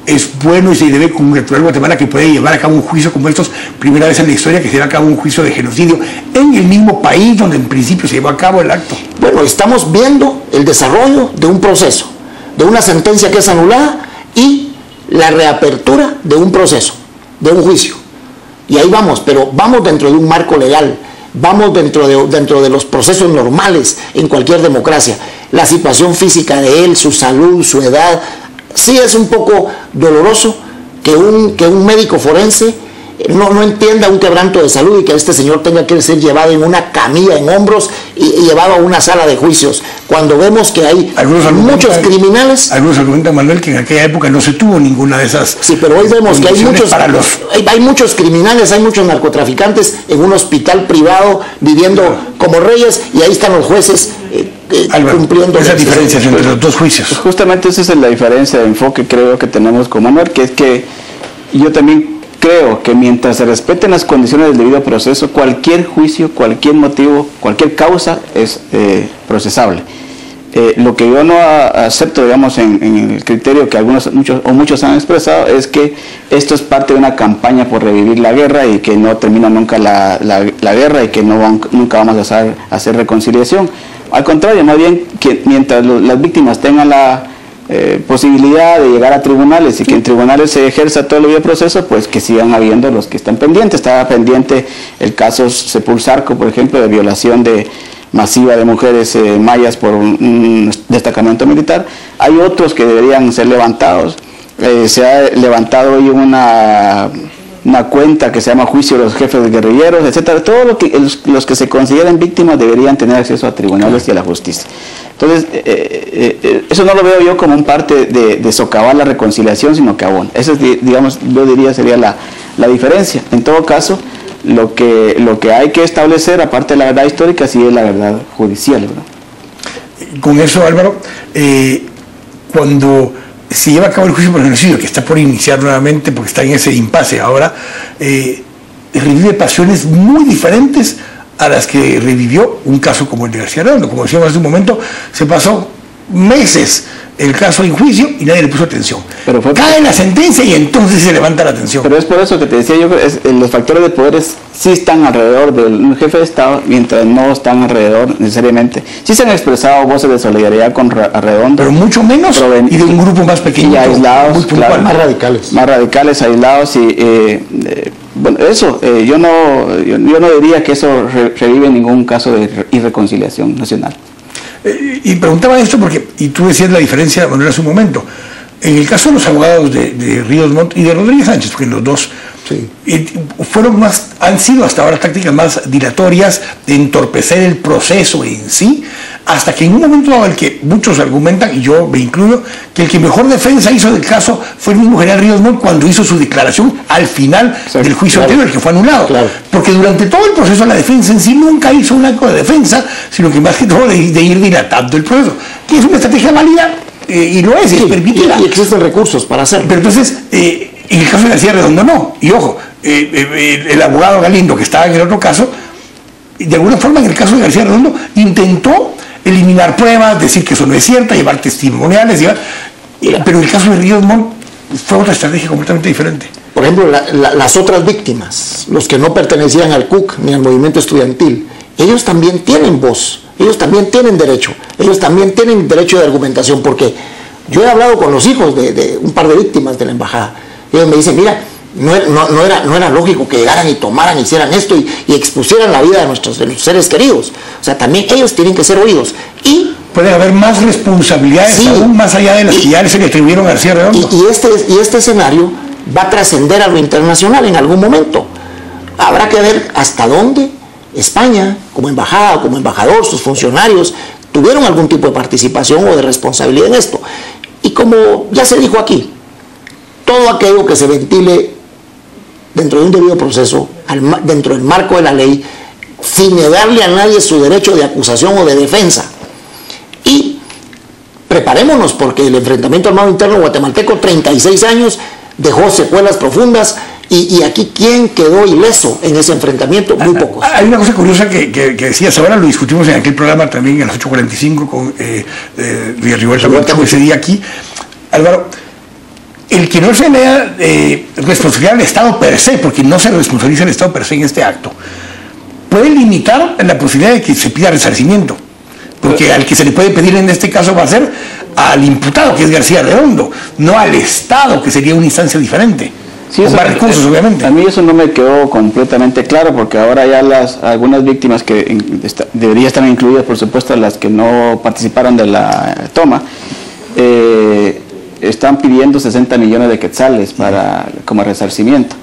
Es bueno y se debe congratular a Guatemala que puede llevar a cabo un juicio como estos, primera vez en la historia que se lleva a cabo un juicio de genocidio en el mismo país donde en principio se llevó a cabo el acto. Bueno, estamos viendo el desarrollo de un proceso, de una sentencia que es anulada y la reapertura de un proceso, de un juicio. Y ahí vamos, pero vamos dentro de un marco legal, vamos dentro de los procesos normales en cualquier democracia. La situación física de él, su salud, su edad, sí es un poco doloroso que un médico forense no entienda un quebranto de salud y que este señor tenga que ser llevado en una camilla en hombros y llevado a una sala de juicios, cuando vemos que hay muchos criminales. Algunos argumentan, Manuel, que en aquella época no se tuvo ninguna de esas. Sí, pero hoy vemos que hay muchos criminales, hay muchos narcotraficantes en un hospital privado viviendo como reyes y ahí están los jueces cumpliendo esa diferencia entre los dos juicios. Pues justamente esa es la diferencia de enfoque, creo, que tenemos con Manuel, que es que yo también creo que mientras se respeten las condiciones del debido proceso, cualquier juicio, cualquier motivo, cualquier causa es procesable. Lo que yo no acepto, digamos, en el criterio que muchos han expresado, es que esto es parte de una campaña por revivir la guerra y que no termina nunca la guerra y que nunca vamos a hacer reconciliación. Al contrario, más bien que mientras las víctimas tengan la posibilidad de llegar a tribunales y que en tribunales se ejerza todo el debido proceso, pues que sigan habiendo los que están pendientes. Estaba pendiente el caso Sepulsarco, por ejemplo, de violación masiva de mujeres mayas por un destacamento militar. Hay otros que deberían ser levantados. Se ha levantado hoy una cuenta que se llama Juicio de los Jefes Guerrilleros, etcétera. Todos los que se consideren víctimas deberían tener acceso a tribunales y a la justicia. Entonces, eso no lo veo yo como un parte de socavar la reconciliación, sino que abona. Eso es, digamos, yo diría sería la diferencia. En todo caso, lo que hay que establecer, aparte de la verdad histórica, sí es la verdad judicial, ¿verdad? Con eso, Álvaro, cuando se lleva a cabo el juicio por genocidio, que está por iniciar nuevamente porque está en ese impasse ahora, revive pasiones muy diferentes a las que revivió un caso como el de García Redondo. Como decíamos hace un momento, se pasó meses el caso en juicio y nadie le puso atención. Cae la sentencia y entonces se levanta la atención. Pero es por eso que te decía yo, los factores de poder sí están alrededor del jefe de Estado, mientras no están alrededor necesariamente. Sí se han expresado voces de solidaridad con Arredondo, pero mucho menos y de un grupo más pequeño, y aislados, claro, más radicales. Más radicales, aislados y bueno, eso, yo no diría que eso revive ningún caso de irreconciliación nacional. Y preguntaba esto porque, y tú decías la diferencia, Manuel, hace un momento, en el caso de los abogados de Ríos Montt y de Rodríguez Sánchez, porque los dos han sido hasta ahora tácticas más dilatorias de entorpecer el proceso en sí, hasta que en un momento dado el que muchos argumentan, y yo me incluyo, que el que mejor defensa hizo del caso fue el mismo general Ríos Montt cuando hizo su declaración al final del juicio anterior, el que fue anulado. Porque durante todo el proceso la defensa en sí nunca hizo un acto de defensa, sino que más que todo de ir dilatando el proceso, que es una estrategia válida y lo es permitida. Y existen recursos para hacerlo. Pero entonces, en el caso de García Redondo no. Y ojo, el abogado Galindo, que estaba en el otro caso, de alguna forma en el caso de García Redondo intentó eliminar pruebas, decir que eso no es cierto, llevar testimoniales, pero el caso de Ríos Montt fue otra estrategia completamente diferente. Por ejemplo, las otras víctimas, los que no pertenecían al CUC ni al movimiento estudiantil, ellos también tienen voz, ellos también tienen derecho, ellos también tienen derecho de argumentación, porque yo he hablado con los hijos de un par de víctimas de la embajada, y ellos me dicen, mira, no era lógico que llegaran y tomaran, hicieran esto y expusieran la vida de nuestros seres queridos. O sea, también ellos tienen que ser oídos. Y puede haber más responsabilidades aún más allá de las que ya se le atribuyeron a García Redondo. Y este escenario va a trascender a lo internacional en algún momento. Habrá que ver hasta dónde España, como embajada, como embajador, sus funcionarios, tuvieron algún tipo de participación o de responsabilidad en esto. Y como ya se dijo aquí, todo aquello que se ventile dentro de un debido proceso, dentro del marco de la ley, sin negarle a nadie su derecho de acusación o de defensa. Y preparémonos, porque el enfrentamiento armado interno guatemalteco, 36 años, dejó secuelas profundas, y aquí, ¿quién quedó ileso en ese enfrentamiento? Muy pocos. Hay una cosa curiosa que decías ahora, lo discutimos en aquel programa también a las 8:45 con Villarribuelta, ese día aquí. Álvaro, el que no se le da responsabilidad al Estado per se, porque no se responsabiliza al Estado per se en este acto, puede limitar la posibilidad de que se pida resarcimiento, porque al que se le puede pedir en este caso va a ser al imputado, que es García Redondo, no al Estado, que sería una instancia diferente. Sí, con más recursos, obviamente. A mí eso no me quedó completamente claro, porque ahora ya algunas víctimas que deberían estar incluidas, por supuesto, las que no participaron de la toma, están pidiendo 60 millones de quetzales como resarcimiento.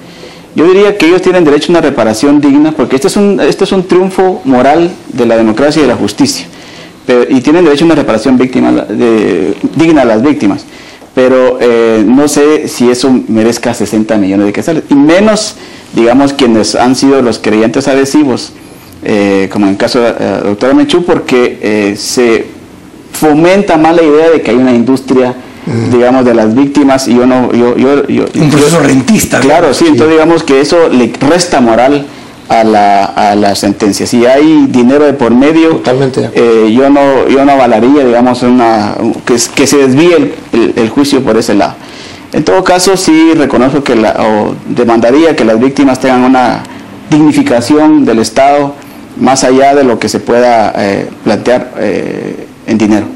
Yo diría que ellos tienen derecho a una reparación digna, porque este es un triunfo moral de la democracia y de la justicia, y tienen derecho a una reparación digna a las víctimas, pero no sé si eso merezca 60 millones de quetzales, y menos, digamos, quienes han sido los creyentes adhesivos, como en el caso de la doctora Menchú, porque se fomenta más la idea de que hay una industria, digamos, de las víctimas, y un proceso rentista. Claro, sí, entonces digamos que eso le resta moral a la sentencia. Si hay dinero de por medio, totalmente. Yo no avalaría, digamos, que se desvíe el juicio por ese lado. En todo caso, sí reconozco que demandaría que las víctimas tengan una dignificación del Estado más allá de lo que se pueda plantear en dinero.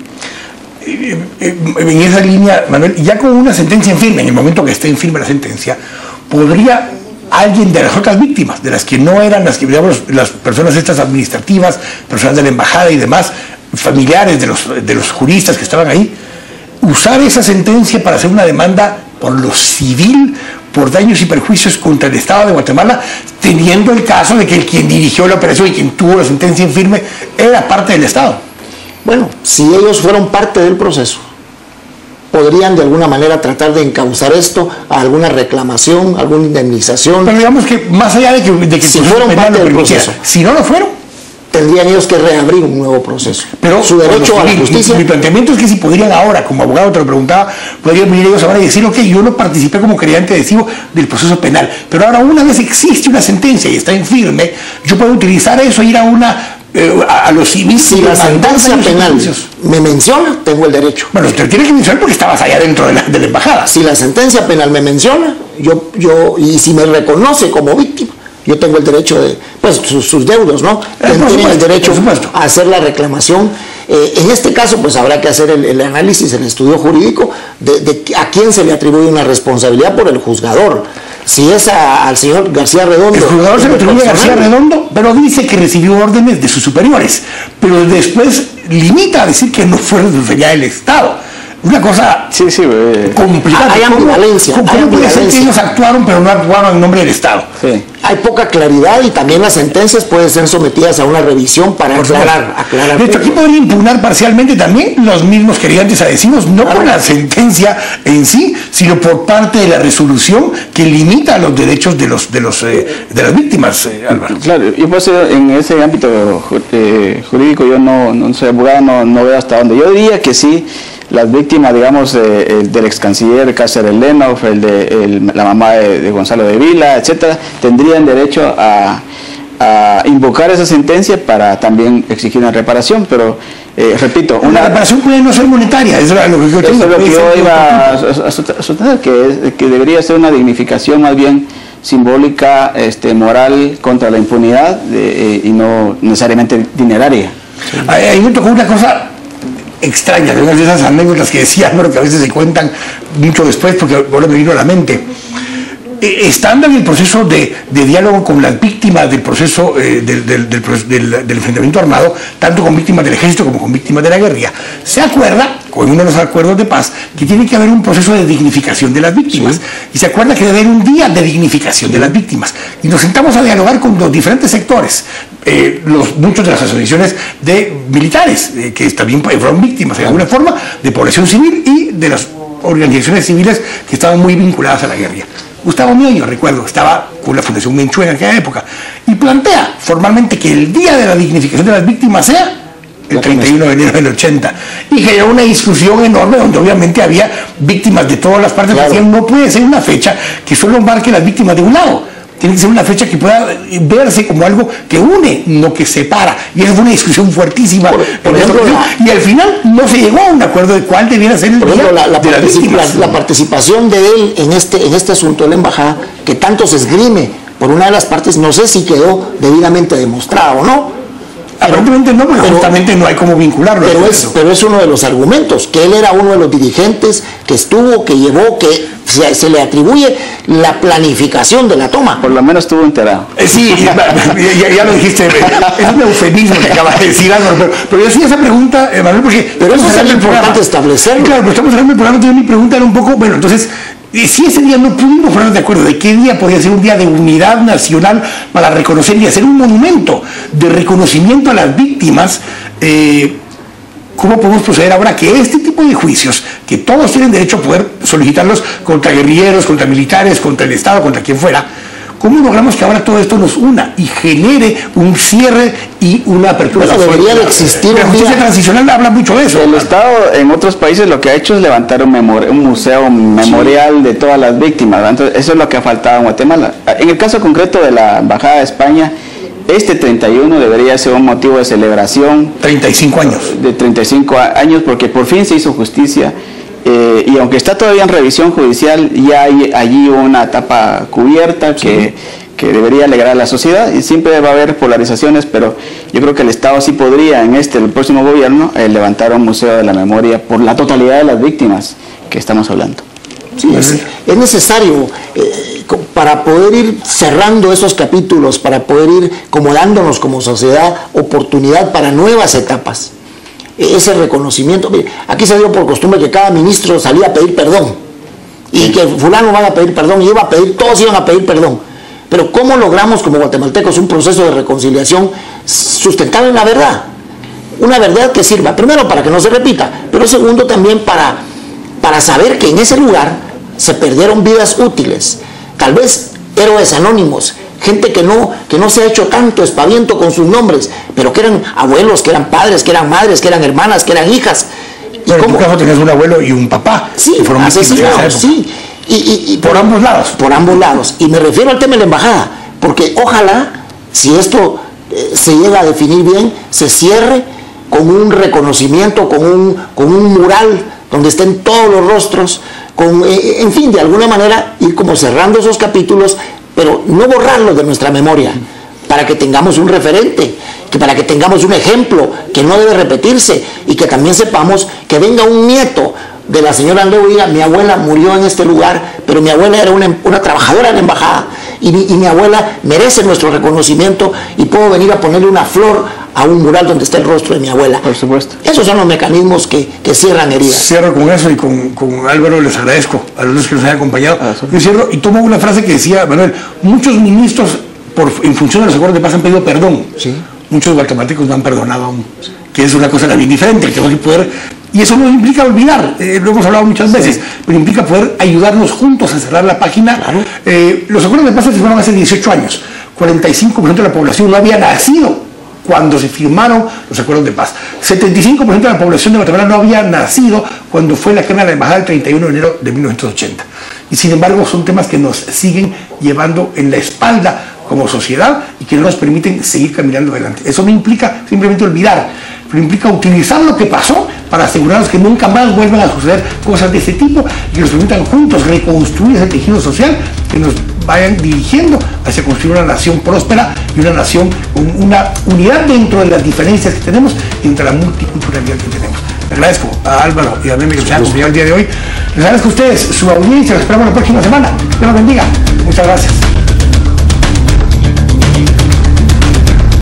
En esa línea, Manuel, ya con una sentencia en firme, en el momento que esté en firme la sentencia, ¿podría alguien de las otras víctimas, de las que no eran las personas estas administrativas, personas de la embajada y demás, familiares de los juristas que estaban ahí, usar esa sentencia para hacer una demanda por lo civil, por daños y perjuicios contra el Estado de Guatemala, teniendo el caso de que quien dirigió la operación y quien tuvo la sentencia en firme era parte del Estado? Bueno, si ellos fueron parte del proceso, podrían de alguna manera tratar de encauzar esto a alguna reclamación, alguna indemnización. Pero digamos que más allá de que si fueron parte del proceso, si no lo fueron, tendrían ellos que reabrir un nuevo proceso. Pero su derecho a la justicia. Mi planteamiento es que si podrían ahora, como abogado te lo preguntaba, podrían venir ellos ahora y decir, ok, yo no participé como creyente adhesivo del proceso penal, pero ahora una vez existe una sentencia y está en firme, yo puedo utilizar eso, ir a los civiles. Si la sentencia penal me menciona, tengo el derecho. Bueno, usted tiene que mencionar porque estabas allá dentro de la embajada. Si la sentencia penal me menciona, y si me reconoce como víctima, yo tengo el derecho de, pues, sus deudos, ¿no? Tienen el derecho a hacer la reclamación. En este caso, pues habrá que hacer el análisis, el estudio jurídico de a quién se le atribuye una responsabilidad por el juzgador. Si es al señor García Redondo. El juzgador se le atribuye a García Redondo, pero dice que recibió órdenes de sus superiores, pero después limita a decir que no fue responsabilidad del Estado. una cosa complicada. Hay ambivalencia. ¿Cómo puede ser que ellos actuaron pero no actuaron en nombre del Estado? Sí. Hay poca claridad y también las sentencias pueden ser sometidas a una revisión para aclarar. De hecho, aquí podría impugnar parcialmente también los mismos querellantes adhesivos, no por la sentencia en sí, sino por parte de la resolución que limita los derechos de las víctimas, Álvaro. Claro, yo pues en ese ámbito jurídico yo no soy abogado, no veo hasta dónde. Yo diría que sí, las víctimas, digamos, del ex canciller Cáceres Lenov, la mamá de Gonzalo de Vila, etcétera, tendrían derecho a invocar esa sentencia para también exigir una reparación, pero repito, una reparación puede no ser monetaria, eso es lo que yo tengo. Eso es lo que yo iba a sostener, que debería ser una dignificación más bien simbólica, moral contra la impunidad y no necesariamente dineraria. Ahí me tocó una cosa extraña, de unas de esas anécdotas que decía Álvaro, que a veces se cuentan mucho después, porque ahora me vino a la mente. Estando en el proceso de diálogo con las víctimas del proceso del enfrentamiento armado, tanto con víctimas del ejército como con víctimas de la guerrilla, se acuerda, con uno de los acuerdos de paz, que tiene que haber un proceso de dignificación de las víctimas, y se acuerda que debe haber un día de dignificación de las víctimas, y nos sentamos a dialogar con los diferentes sectores, muchos de las asociaciones de militares, que también fueron víctimas de alguna forma, de población civil y de las organizaciones civiles que estaban muy vinculadas a la guerrilla. Gustavo Mioño, recuerdo, estaba con la Fundación Menchú en aquella época, y plantea formalmente que el día de la dignificación de las víctimas sea el 31 de enero del 80, y generó una discusión enorme donde obviamente había víctimas de todas las partes, que decían, no puede ser una fecha que solo marque las víctimas de un lado, tiene que ser una fecha que pueda verse como algo que une, no que separa. Y esa fue una discusión fuertísima. Por ejemplo, y al final no se llegó a un acuerdo de cuál debiera ser el día de las víctimas. La participación de él en este asunto de la embajada, que tanto se esgrime por una de las partes, no sé si quedó debidamente demostrado o no. Aparentemente no, pero justamente no hay cómo vincularlo. Pero es uno de los argumentos, que él era uno de los dirigentes que estuvo, que llevó, que se le atribuye la planificación de la toma. Por lo menos estuvo enterado. Sí, ya lo dijiste, es un eufemismo que acabas de decir, Álvaro, pero yo hacía esa pregunta, Manuel, porque... Pero eso es importante establecerlo. Claro, pero estamos hablando del programa, entonces mi pregunta era un poco, bueno, entonces... si ese día no pudimos ponernos de acuerdo de qué día podía ser un día de unidad nacional para reconocer y hacer un monumento de reconocimiento a las víctimas, ¿cómo podemos proceder ahora que este tipo de juicios, que todos tienen derecho a poder solicitarlos contra guerrilleros, contra militares, contra el Estado, contra quien fuera, cómo logramos que ahora todo esto nos una y genere un cierre y una apertura? Bueno, debería de existir la justicia transicional habla mucho de eso. El Estado en otros países lo que ha hecho es levantar un museo memorial de todas las víctimas, entonces eso es lo que ha faltado en Guatemala. En el caso concreto de la Embajada de España, este 31 debería ser un motivo de celebración. 35 años. De 35 años, porque por fin se hizo justicia. Y aunque está todavía en revisión judicial, ya hay allí una etapa cubierta que debería alegrar a la sociedad, y siempre va a haber polarizaciones, pero yo creo que el Estado sí podría en el próximo gobierno levantar un museo de la memoria por la totalidad de las víctimas que estamos hablando. Sí, es necesario para poder ir cerrando esos capítulos, para poder ir como dándonos como sociedad oportunidad para nuevas etapas. Ese reconocimiento. Mire, aquí se dio por costumbre que cada ministro salía a pedir perdón, y que fulano va a pedir perdón, y iba a pedir, todos iban a pedir perdón. Pero ¿cómo logramos como guatemaltecos un proceso de reconciliación sustentado en la verdad? Una verdad que sirva, primero, para que no se repita, pero segundo, también para saber que en ese lugar se perdieron vidas útiles, tal vez héroes anónimos, gente que no se ha hecho tanto espaviento con sus nombres, pero que eran abuelos, que eran padres, que eran madres, que eran hermanas, que eran hijas. Bueno, en tu caso tenías un abuelo y un papá, sí, que fueron asesinados, sí. Y por ambos lados. Por ambos lados. Y me refiero al tema de la embajada, porque ojalá, si esto se llega a definir bien, se cierre con un reconocimiento, con un mural donde estén todos los rostros, en fin, de alguna manera ir como cerrando esos capítulos, pero no borrarlos de nuestra memoria, para que tengamos un referente, para que tengamos un ejemplo que no debe repetirse, y que también sepamos que venga un nieto de la señora Andreu y diga: mi abuela murió en este lugar, pero mi abuela era una trabajadora de la embajada, y mi abuela merece nuestro reconocimiento, y puedo venir a ponerle una flor a un mural donde está el rostro de mi abuela. Por supuesto. Esos son los mecanismos que cierran heridas. Cierro con eso y con Álvaro les agradezco a los que nos han acompañado. Yo cierro y tomo una frase que decía Manuel: muchos ministros en función de los acuerdos de paz han pedido perdón. Sí. Muchos guatemaltecos no han perdonado aún, que es una cosa bien diferente, que tenemos que poder, y eso no implica olvidar, lo hemos hablado muchas veces, pero implica poder ayudarnos juntos a cerrar la página. Claro. Los acuerdos de paz se firmaron hace 18 años, 45% de la población no había nacido cuando se firmaron los acuerdos de paz, 75% de la población de Guatemala no había nacido cuando fue la quema de la embajada el 31 de enero de 1980, y sin embargo son temas que nos siguen llevando en la espalda como sociedad y que no nos permiten seguir caminando adelante. Eso no implica simplemente olvidar, pero implica utilizar lo que pasó para asegurarnos que nunca más vuelvan a suceder cosas de este tipo y que nos permitan juntos reconstruir ese tejido social, que nos vayan dirigiendo hacia construir una nación próspera y una nación con una unidad dentro de las diferencias que tenemos y entre la multiculturalidad que tenemos. Le agradezco a Álvaro y a Meme que nos han acompañado el día de hoy. Les agradezco a ustedes su audiencia. Los esperamos la próxima semana. Dios los bendiga. Muchas gracias.